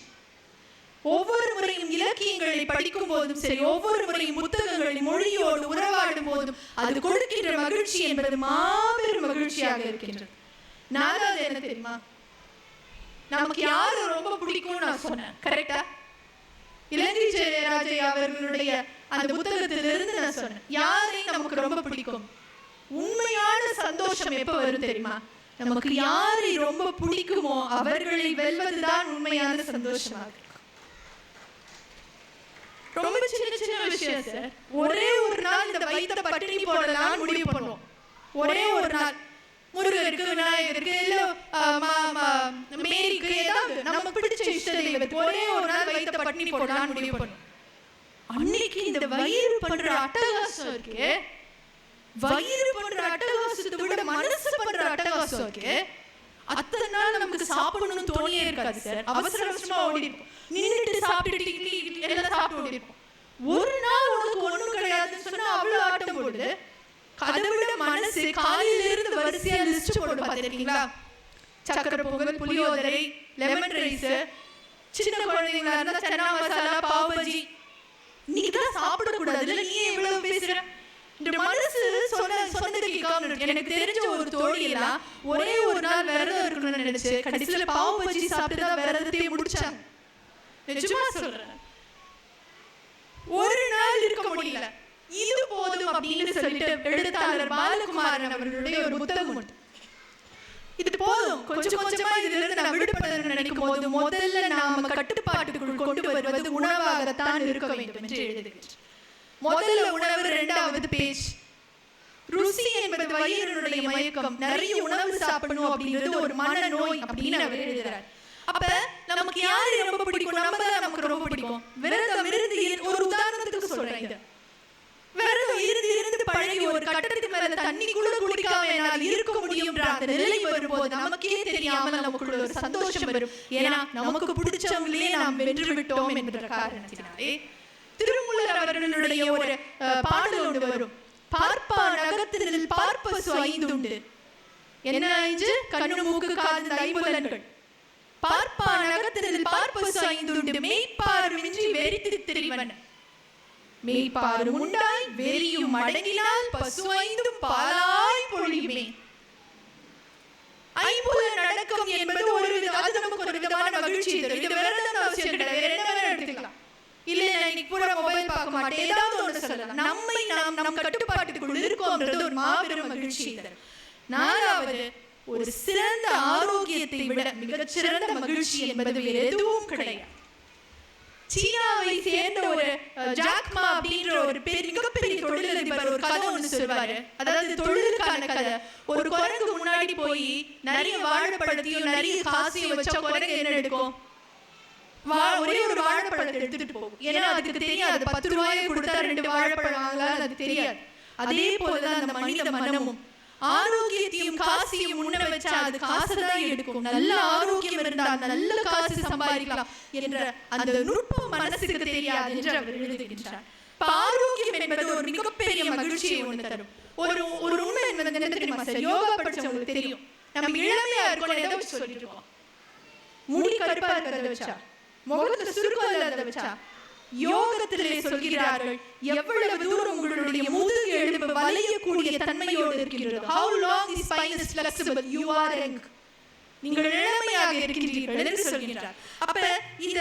ஒவ்வொரு முறையும் இலக்கியங்களை படிக்கும் போதும் சரி, ஒவ்வொரு முறையும் புத்தகங்களை மொழியோடு உறவாடும் போதும் அது கொடுக்கின்ற மகிழ்ச்சி என்பது மாபெரும் மகிழ்ச்சியாக இருக்கின்றது. 4வது என்ன தெரியுமா? நமக்கு யாரு ரொம்ப பிடிக்கும்னு நான் சொன்னேன், கரெக்டா? இலங்கை ஜெயராஜையா அவர்களுடைய அந்த புத்தகத்திலிருந்து நான் சொன்னேன், யாரையும் நமக்கு ரொம்ப பிடிக்கும். உண்மையான சந்தோஷம் எப்ப வரும் தெரியுமா? நமக்கு யாரை ரொம்ப பிடிக்குமோ அவர்களை வெல்வதுதான் உண்மையான சந்தோஷமாக இருக்கும். ரொம்ப சின்ன சின்ன விஷயம் சார். ஒரே ஒரு நாள் இந்த வயிற்ற பட்டினி போடலாம் முடிவு பண்ணுவோம். ஒரே ஒரு நாள் முருகருக்கு, விநாயகருக்கு, இல்ல மேரிக்கு, ஏதாவது நமக்கு பிடிச்ச இஷ்ட தெய்வத்துக்கு ஒரே ஒரு நாள் வயிற்ற பட்டினி போடலாம் முடிவு பண்ணுவோம். அன்னைக்கு இந்த வயிறு பண்ற அட்டகாசம் இருக்கு, வயிறு பண்ற அட்டகாசத்தை விட மனசு பண்ற அட்டகாசம் இருக்கு. அத்தனை நாள் நமக்கு சாப்பிடணும்னு தோணியே இருக்காது சார். அவசர அவசரமா ஓடி இருக்கும், நின்றுட்டு சாப்பிட்டுட்டு எல்லாம் சாப்பிட்டு ஓடி இருக்கும். ஒரு நாள் உனக்கு ஒண்ணும் கிடையாதுன்னு சொன்னா அவ்வளவு ஆட்டம் போடுது. அதை விட மனசு காலையில இருந்து வரிசையா லிஸ்ட் போட்டு பார்த்திருக்கீங்களா? சக்கரை பொங்கல், புளியோதரை, லெமன் ரைஸ், சின்ன குழந்தைங்களா இருந்தா சன்னா மசாலா, பாவ் பஜ்ஜி. இன்னைக்கு தான் சாப்பிடக்கூடாது இல்ல, நீ எவ்வளவு பேசுற? இந்த மனசு சொன்னது கேட்காம எனக்கு தெரிஞ்ச ஒரு தோழி எல்லாம் ஒரே ஒரு நாள் விரதம் இருக்கணும்னு நினைச்சு கடைசியில பாவ் பஜ்ஜி சாப்பிட்டு தான் விரதத்தையே முடிச்சாங்க. நிஜமா சொல்றேன், ஒரு நாள் இருக்க முடியல. இது போதும் அப்படின்னு சொல்லிட்டு எழுத்தாளர் பாலகுமாரன் அவர்களுடைய ஒரு புத்தகம் உண்டு. இது போதும், கொஞ்சம் கொஞ்சமா இதுல இருந்து நான் விடுபட நினைக்கும் போது முதல்ல நாம கட்டுப்பாட்டுக்குள் கொண்டு வருவது உணவாகத்தான் இருக்க வேண்டும் என்று எழுதுகிறேன். முதல்ல உணவு, 2வது பேச்சு. ருசி என்பது வயிறுடைய மயக்கம். நிறைய உணவு சாப்பிடணும் அப்படின்றது ஒரு மனநோய் அப்படின்னு அவர் எழுதுறார். அப்ப நமக்கு யாரு ரொம்ப பிடிக்கும்? நம்ம தான் நமக்கு ரொம்ப பிடிக்கும். விரதம் இருந்து ஒரு உதாரணத்துக்கு சொல்றேன், விரதம் இருந்து பழகி ஒரு கட்டத்துக்கு மேல தண்ணி கூட குடிக்காம என்னால் இருக்க முடியும்ன்ற அந்த நிலை வரும்போது நமக்கே தெரியாமல் நமக்குள்ள ஒரு சந்தோஷம் வரும். ஏன்னா நமக்கு பிடிச்சவங்களே நாம் வென்று விட்டோம் என்ற காரணத்தினாலே திருமூலர் அவர்களுடைய ஒரு பாடல் ஒன்று வரும். பார்ப்பா நகத்தினில் பார்ப்பசு 5 உண்டு. என்ன 5? கண்ணு, மூக்கு, காது, ஐம்புலன்கள். பார்ப்பா நகத்தினில் பார்ப்பசு 5 உண்டு. மெய்ப்பாருமின்றி வெறித்து திரிவன். மெய்ப்பாரு உண்டாய் வெறியும் அடங்கினால் பசு 5 பாலாய் பொழியுமே. ஐம்புலன் அடக்கம் என்பது அது நமக்கு ஒரு விதமான மகிழ்ச்சி தரும். இது விரதம் அவசியம் கிடையாது, வேற என்ன வேணா எடுத்துக்கலாம். இல்ல இன்னைக்கு பூரா மொபைல் பார்க்க மாட்டேன், ஏதாவது ஒன்று சொல்லலாம். நம்மை நம் கட்டுப்பாட்டுக்குள் இருக்கோம்ன்றது ஒரு மாபெரும் மகிழ்ச்சி தரும். 4வது, ஒரு சிறந்த ஆரோக்கியத்தை விட மிகச்சிறந்த மகிழ்ச்சி என்பது வேறு எதுவும் கிடையாது. சீனாவை சேர்ந்த ஒரு ஜாக்மா அப்படின்ற ஒரு மிகப்பெரிய தொழிலதிபர் ஒரு கதை ஒன்று சொல்வாரு. அதாவது தொழிலுக்கான கதை. ஒரு குரங்கு முன்னாடி போய் நிறைய வாழைப்பழத்தையும் நிறைய காசையும் வச்சா குரங்கு என்ன எடுக்கும்? ஒரே ஒரு வாழைப்பழத்தை எடுத்துட்டு போகும். ஏன்னா அதுக்கு தெரியாது 10 ரூபாயை கொடுத்தா 2 வாழைப்பழம் வாங்கலாம், அது தெரியாது. அதே போலதான் அந்த மனித மனமும். ஆரோக்கியத்தையும் காசையும் முன்ன வச்சா அது காசுதான் எடுக்கும். நல்ல ஆரோக்கியம் இருந்தால் நல்ல காசு சம்பாதிக்கலாம் என்ற அந்த நுட்பம் மனசுக்கு தெரியாது என்று அவர் எழுதுகின்றார். ஆரோக்கியம் என்பது ஒரு மிகப்பெரிய மகிழ்ச்சியை ஒன்று தரும். ஒரு உண்மை என்பது என்ன தெரியுமா சார்? யோகா படிச்சவங்களுக்கு தெரியும். நம்ம இளமையா இருக்கணும் எதை வச்சு சொல்லிட்டு இருக்கோம்? முடி கருப்பா இருக்கிறத வச்சா, முகத்துல சுருக்கம் இல்லாத வச்சா. யோகத்திலே சொல்கிறார்கள், எவ்வளவு தூரம் உங்களுடைய முதுகு எலும்பு வளையக்கூடிய தன்மையோடு இருக்கின்றது. How long the spine is flexible, you are young. நீங்கள் இளமையாக இருக்கின்றீர்கள் என்று சொல்கிறார். அப்ப இந்த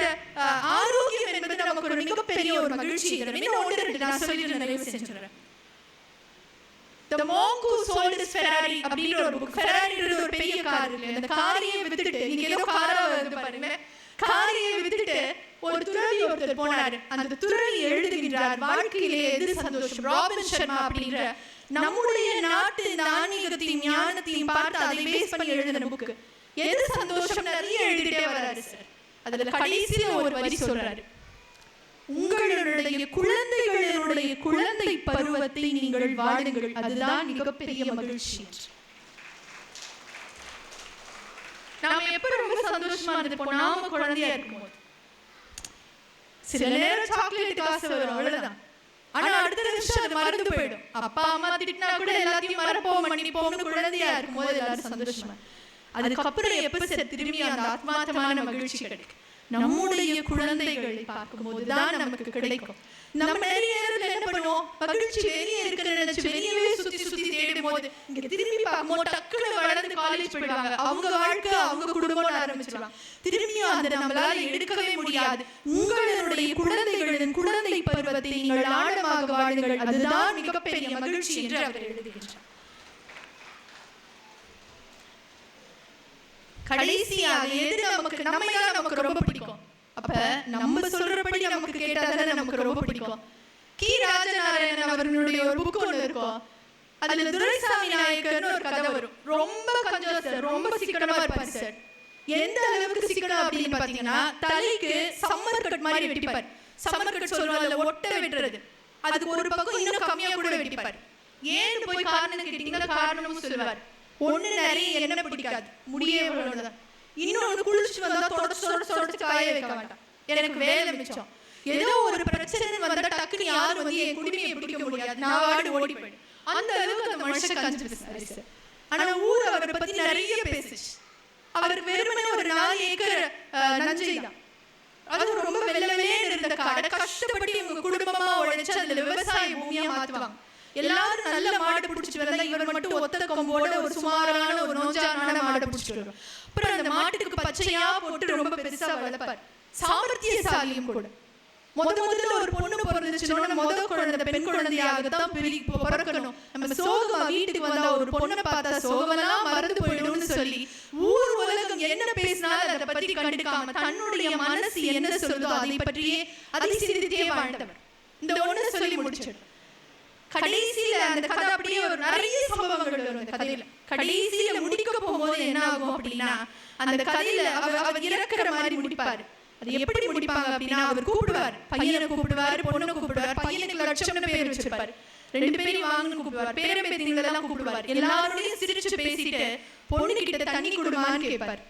ஆரோக்கியம் என்பது நமக்கு ஒரு மிகப்பெரிய ஒரு மகிழ்ச்சி. நான் சொல்லிட்டு நிறைவு செஞ்சுறேன். The monk who sold his Ferrari அப்படின்ற ஒரு புக். ஃபெராரின்றது ஒரு பெரிய கார் இல்லை. அந்த காரையே வித்துட்டு, நீங்க ஏதோ காரா வந்து பாருங்க, காரையை வித்துட்டு ஒரு துறவி ஒருத்தர் போனாரு. அந்த துறவி எழுதுகின்றார், வாழ்க்கையிலே எது சந்தோஷம்? ராபின் சர்மா அப்படின்ற நம்முடைய நாட்டு நாணயத்தையும் ஞானத்தையும் பார்த்து அதை பேஸ் பண்ணி எழுதின புக்கு. எது சந்தோஷம் நிறைய எழுதிட்டே வராரு சார். அதுல கடைசியில ஒரு வரி சொல்றாரு, உங்களுடைய குழந்தைகளுடைய குழந்தை பருவத்தை நீங்கள் வாழுங்கள், அதுதான் மிகப்பெரிய மகிழ்ச்சி. நாம எப்ப ரொம்ப சந்தோஷமா இருந்துப்போம்? நாம குழந்தையா இருக்கும்போது. சில நேரம் சாக்லேட் காசு வரும், அவ்வளவுதான். ஆனா அடுத்த நிமிஷம் அது மறந்து போயிடும். அப்பா அம்மா திட்டினா கூட எல்லாத்தையும் மறப்போம், மன்னிப்போம்னு குழந்தையா இருக்கும்போது எல்லாரும் சந்தோஷமா. அதுக்கப்புறம் எப்ப திரும்பி அந்த ஆத்மார்த்தமான மகிழ்ச்சி கிடைக்கும்? நம்முடைய குழந்தைகளை பார்க்கும்போது தான் நமக்கு கிடைக்கும். நம்ம நிறைய நேரத்துல என்ன பண்ணுவோம், மகிழ்ச்சி வெளியே இருக்கிற நினைச்சு வெளியவே சுத்தி சுத்தி தேடும் போது இங்க திரும்பி பார்க்கும்போது டக்குனு வளர்ந்து காலேஜ் போயிடுவாங்க. அவங்க வாழ்க்கை அவங்க குடும்பம் ஆரம்பிச்சிருவாங்க. திரும்பியும் அந்த நம்மளால எடுக்கவே முடியாது. உங்களுடைய குழந்தைகளின் குழந்தை பருவத்தை நீங்கள் ஆழமாக வாழுங்கள், அதுதான் மிகப்பெரிய மகிழ்ச்சி என்று அவர் எழுதுகின்றார். கடைசியாக எது நமக்கு ரொம்ப பிடிக்கும்? அப்ப நம்ம சொல்றபடி நமக்கு கேட்டாதானே நமக்கு ரொம்ப பிடிக்கும். கி ராஜநாராயணன் அவர்களுடைய ஒரு புக் ஒன்று இருக்கும். அதுல துரைசாமி நாயக்கர்னு ஒரு கதை வரும். ரொம்ப கஞ்சோஸ், ரொம்ப சிக்கனமா இருப்பார் சார். எந்த அளவுக்கு சிக்கனம் அப்படின்னு பாத்தீங்கன்னா, தலைக்கு சம்மர் கட் மாதிரி வெட்டிப்பார். சம்மர் கட் சொல்லுவாங்க, ஒட்ட வெட்டுறது. அதுக்கு ஒரு பக்கம் இன்னும் கம்மியா கூட வெட்டிப்பார். ஏன்னு போய் காரணம் கேட்டீங்கன்னா காரணமும் சொல்லுவார். ஒண்ணு நிறைய எண்ணெய் பிடிக்காது, முடியே இவ்வளவுதான். இன்னொன்னு குளிச்சு வந்தா தொடச்சு காய வைக்க மாட்டான். எனக்கு வேலை மிச்சம். ஏதோ ஒரு பிரச்சனை வந்தா டக்குன்னு யாரும் வந்து என் குடுமையை பிடிக்க முடியாது, நான் வாடு ஓடி போயிடும். அந்த அளவுக்கு அந்த மனுஷன் கஞ்சு பேசுறாரு. ஆனா ஊர் அவரை பத்தி நிறைய பேசுச்சு. அவர் வெறுமனே ஒரு 4 ஏக்கர் நஞ்சை தான். அது ரொம்ப வெள்ளவே இருந்த காடை கஷ்டப்பட்டு இவங்க குடும்பமா உழைச்சு அதுல விவசாய பூமியா மாத்துவாங்க. எல்லாரும் நல்ல மாடு பிடிச்சிட்டு வந்தா இவர் மட்டும் ஒத்த கொம்போட ஒரு சுமாரான ஒரு நோஞ்சான மாடு பிடிச்சிட்டு வருவார். அப்புறம் அந்த மாட்டுக்கு பச்சையா போட்டு ரொம்ப பெருசா வளர்ப்பார். சாமர்த்தியசாலியும் கூட. முதல்ல ஒரு பொண்ணு பிறந்துச்சுன்னா முதல் குழந்தை பெண் குழந்தையாகத்தான் பிறக்கணும். நம்ம சோகமா வீட்டுக்கு வந்தா ஒரு பொண்ணை பார்த்தா சோகமெல்லாம் மறந்து போயிடும்னு சொல்லி ஊர் உலகம் என்ன பேசினாலும் அதை பத்தி கண்டுக்காம தன்னுடைய மனசு என்ன சொல்லுதோ அதை பற்றியே அதை சிந்தித்தே வாழ்ந்தவர். இந்த ஒண்ணு சொல்லி முடிச்சிடும். கடைசியில அந்த கதை அப்படியே ஒரு நிறைய சம்பவங்கள் வரும் அந்த கதையில. கடைசியில முடிக்க போகும்போது என்ன ஆகும் அப்படின்னா, அந்த கதையில அவர் இறக்குற மாதிரி முடிப்பாரு. அது எப்படி முடிப்பாங்க அப்படின்னா, அவர் கூப்பிடுவார், பையனை கூப்பிடுவார், பொண்ணை கூப்பிடுவார். பையனுக்கு லட்சம்னு பேர் வச்சிருப்பாரு, 2 பேரையும் வாங்கன்னு கூப்பிடுவார், பேரம்பேத்திங்களெல்லாம் கூப்பிடுவார். எல்லாரோடையும் சிரிச்சு பேசிட்டு பொண்ணு கிட்ட தண்ணி கொடுமான்னு கேட்பார்.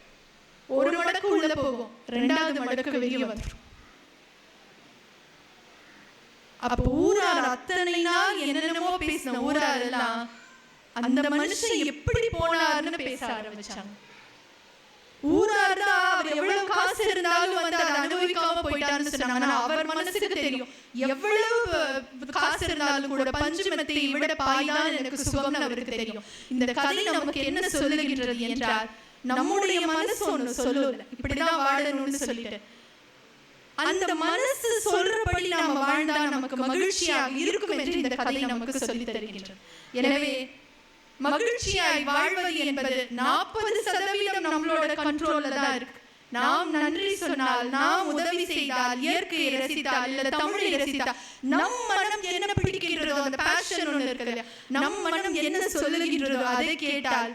ஒரு மடக்கு உள்ள போகும், 2வது மடக்கு வெளியே வந்துடும். அப்ப ஊரார் அத்தனை நாள் என்னென்னமோ பேசின ஊரார் எல்லாம் அந்த மனுஷன் எப்படி போனார்னு பேச ஆரம்பிச்சாங்க. ஊரார் தான் அவர் எவ்வளவு காசு இருந்தாலும் வந்து அதை அனுபவிக்காம போயிட்டாருன்னு சொன்னாங்க. அவர் மனசுக்கு தெரியும், எவ்வளவு காசு இருந்தாலும் கூட பஞ்சுமத்தை விட பாய்தான் எனக்கு சுகம்னு அவருக்கு தெரியும். இந்த கதை நமக்கு என்ன சொல்லுகின்றது என்றால், நம்முடைய மனசு ஒண்ணு சொல்லல இப்படிதான் வாழணும்னு சொல்லிட்டு, அந்த மனசு சொல்றபடி நாம வாழ்ந்தா நமக்கு மகிழ்ச்சியாக இருக்கும் என்று இந்த கதை நமக்கு சொல்லி தருகின்றது. எனவே மகிழ்ச்சியாய் வாழ்வது என்பது 40% நம்மளோட கண்ட்ரோல்ல தான் இருக்கு. நாம் நன்றி சொன்னால், நாம் உதவி செய்தால், இயற்கையை ரசித்தால், இல்ல தமிழை ரசித்தால், நம் மனம் என்ன பிடிக்கின்றதோ அந்த பேஷன் ஒண்ணு இருக்கு, நம் மனம் என்ன சொல்லுகின்றதோ அதை கேட்டால்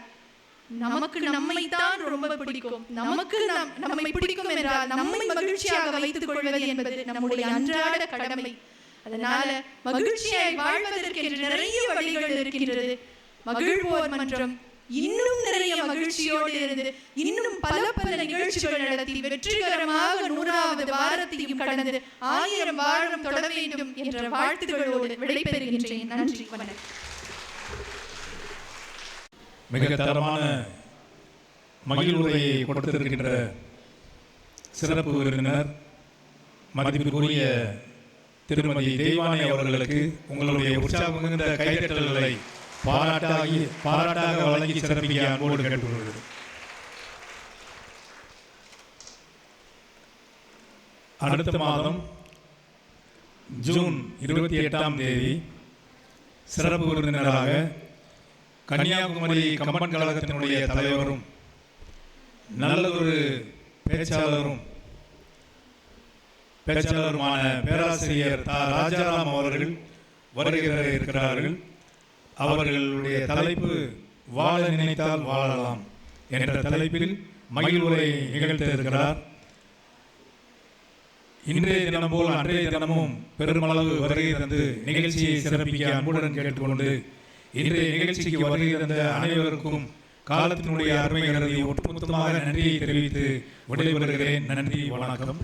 நமக்கு நம்மை தான் ரொம்ப பிடிக்கும். நமக்கு நம்மை பிடிக்கும் என்றால் நம்மை மகிழ்ச்சியாக வைத்துக் கொள்வது என்பது நம்முடைய அன்றாட கடமை. அதனால மகிழ்ச்சியாய் வாழ்வதற்கு நிறைய வழிகள் இருக்கின்றது. மகிழ்வோர் மன்றம் இன்னும் நிறைய மகிழ்ச்சியோடு இருந்து இன்னும் பல நிகழ்ச்சிகள் நடத்தி வெற்றிகரமாக 100வது வாரத்தையும் கடந்து 1000 வாரம் தொட வேண்டும் என்ற வாழ்த்துக்களோடு விடைபெறுகின்றேன். நன்றி, வணக்கம். மிக தரமான மகிழ்வுரையை கொடுத்திருக்கின்ற சிறப்பு விருந்தினர் மதிப்பிற்குரிய திருமதி தெய்வானை அவர்களுக்கு உங்களுடைய உற்சாகம் மிகுந்த கைதட்டல்களை பாராட்டாக வழங்கி சிறப்பிக்க அன்போடு கேட்டுக்கொள்கிறது. அடுத்த மாதம் ஜூன் 28ஆம் தேதி சிறப்பு விருந்தினராக கன்னியாகுமரி கம்பன் கழகத்தினுடைய தலைவரும் நல்லதொரு பேச்சாளருமான பேராசிரியர் ராஜாராம் அவர்கள் வருகிறார்கள். அவர்களுடைய தலைப்பு வாழ நினைத்தால் வாழலாம் என்ற தலைப்பில் மகிழ்வுரை நிகழ்த்த இருக்கிறார். இன்றைய தினம் போல் அன்றைய தினமும் பெருமளவு வருகை தந்து நிகழ்ச்சியை சிறப்பிக்க அன்புடன் கேட்டுக்கொண்டு இன்றைய நிகழ்ச்சிக்கு வருகை தந்த அனைவருக்கும் காலத்தினுடைய அருமை கருதி ஒட்டுமொத்தமாக நன்றியை தெரிவித்து விடைபெறுகிறேன். நன்றி, வணக்கம்.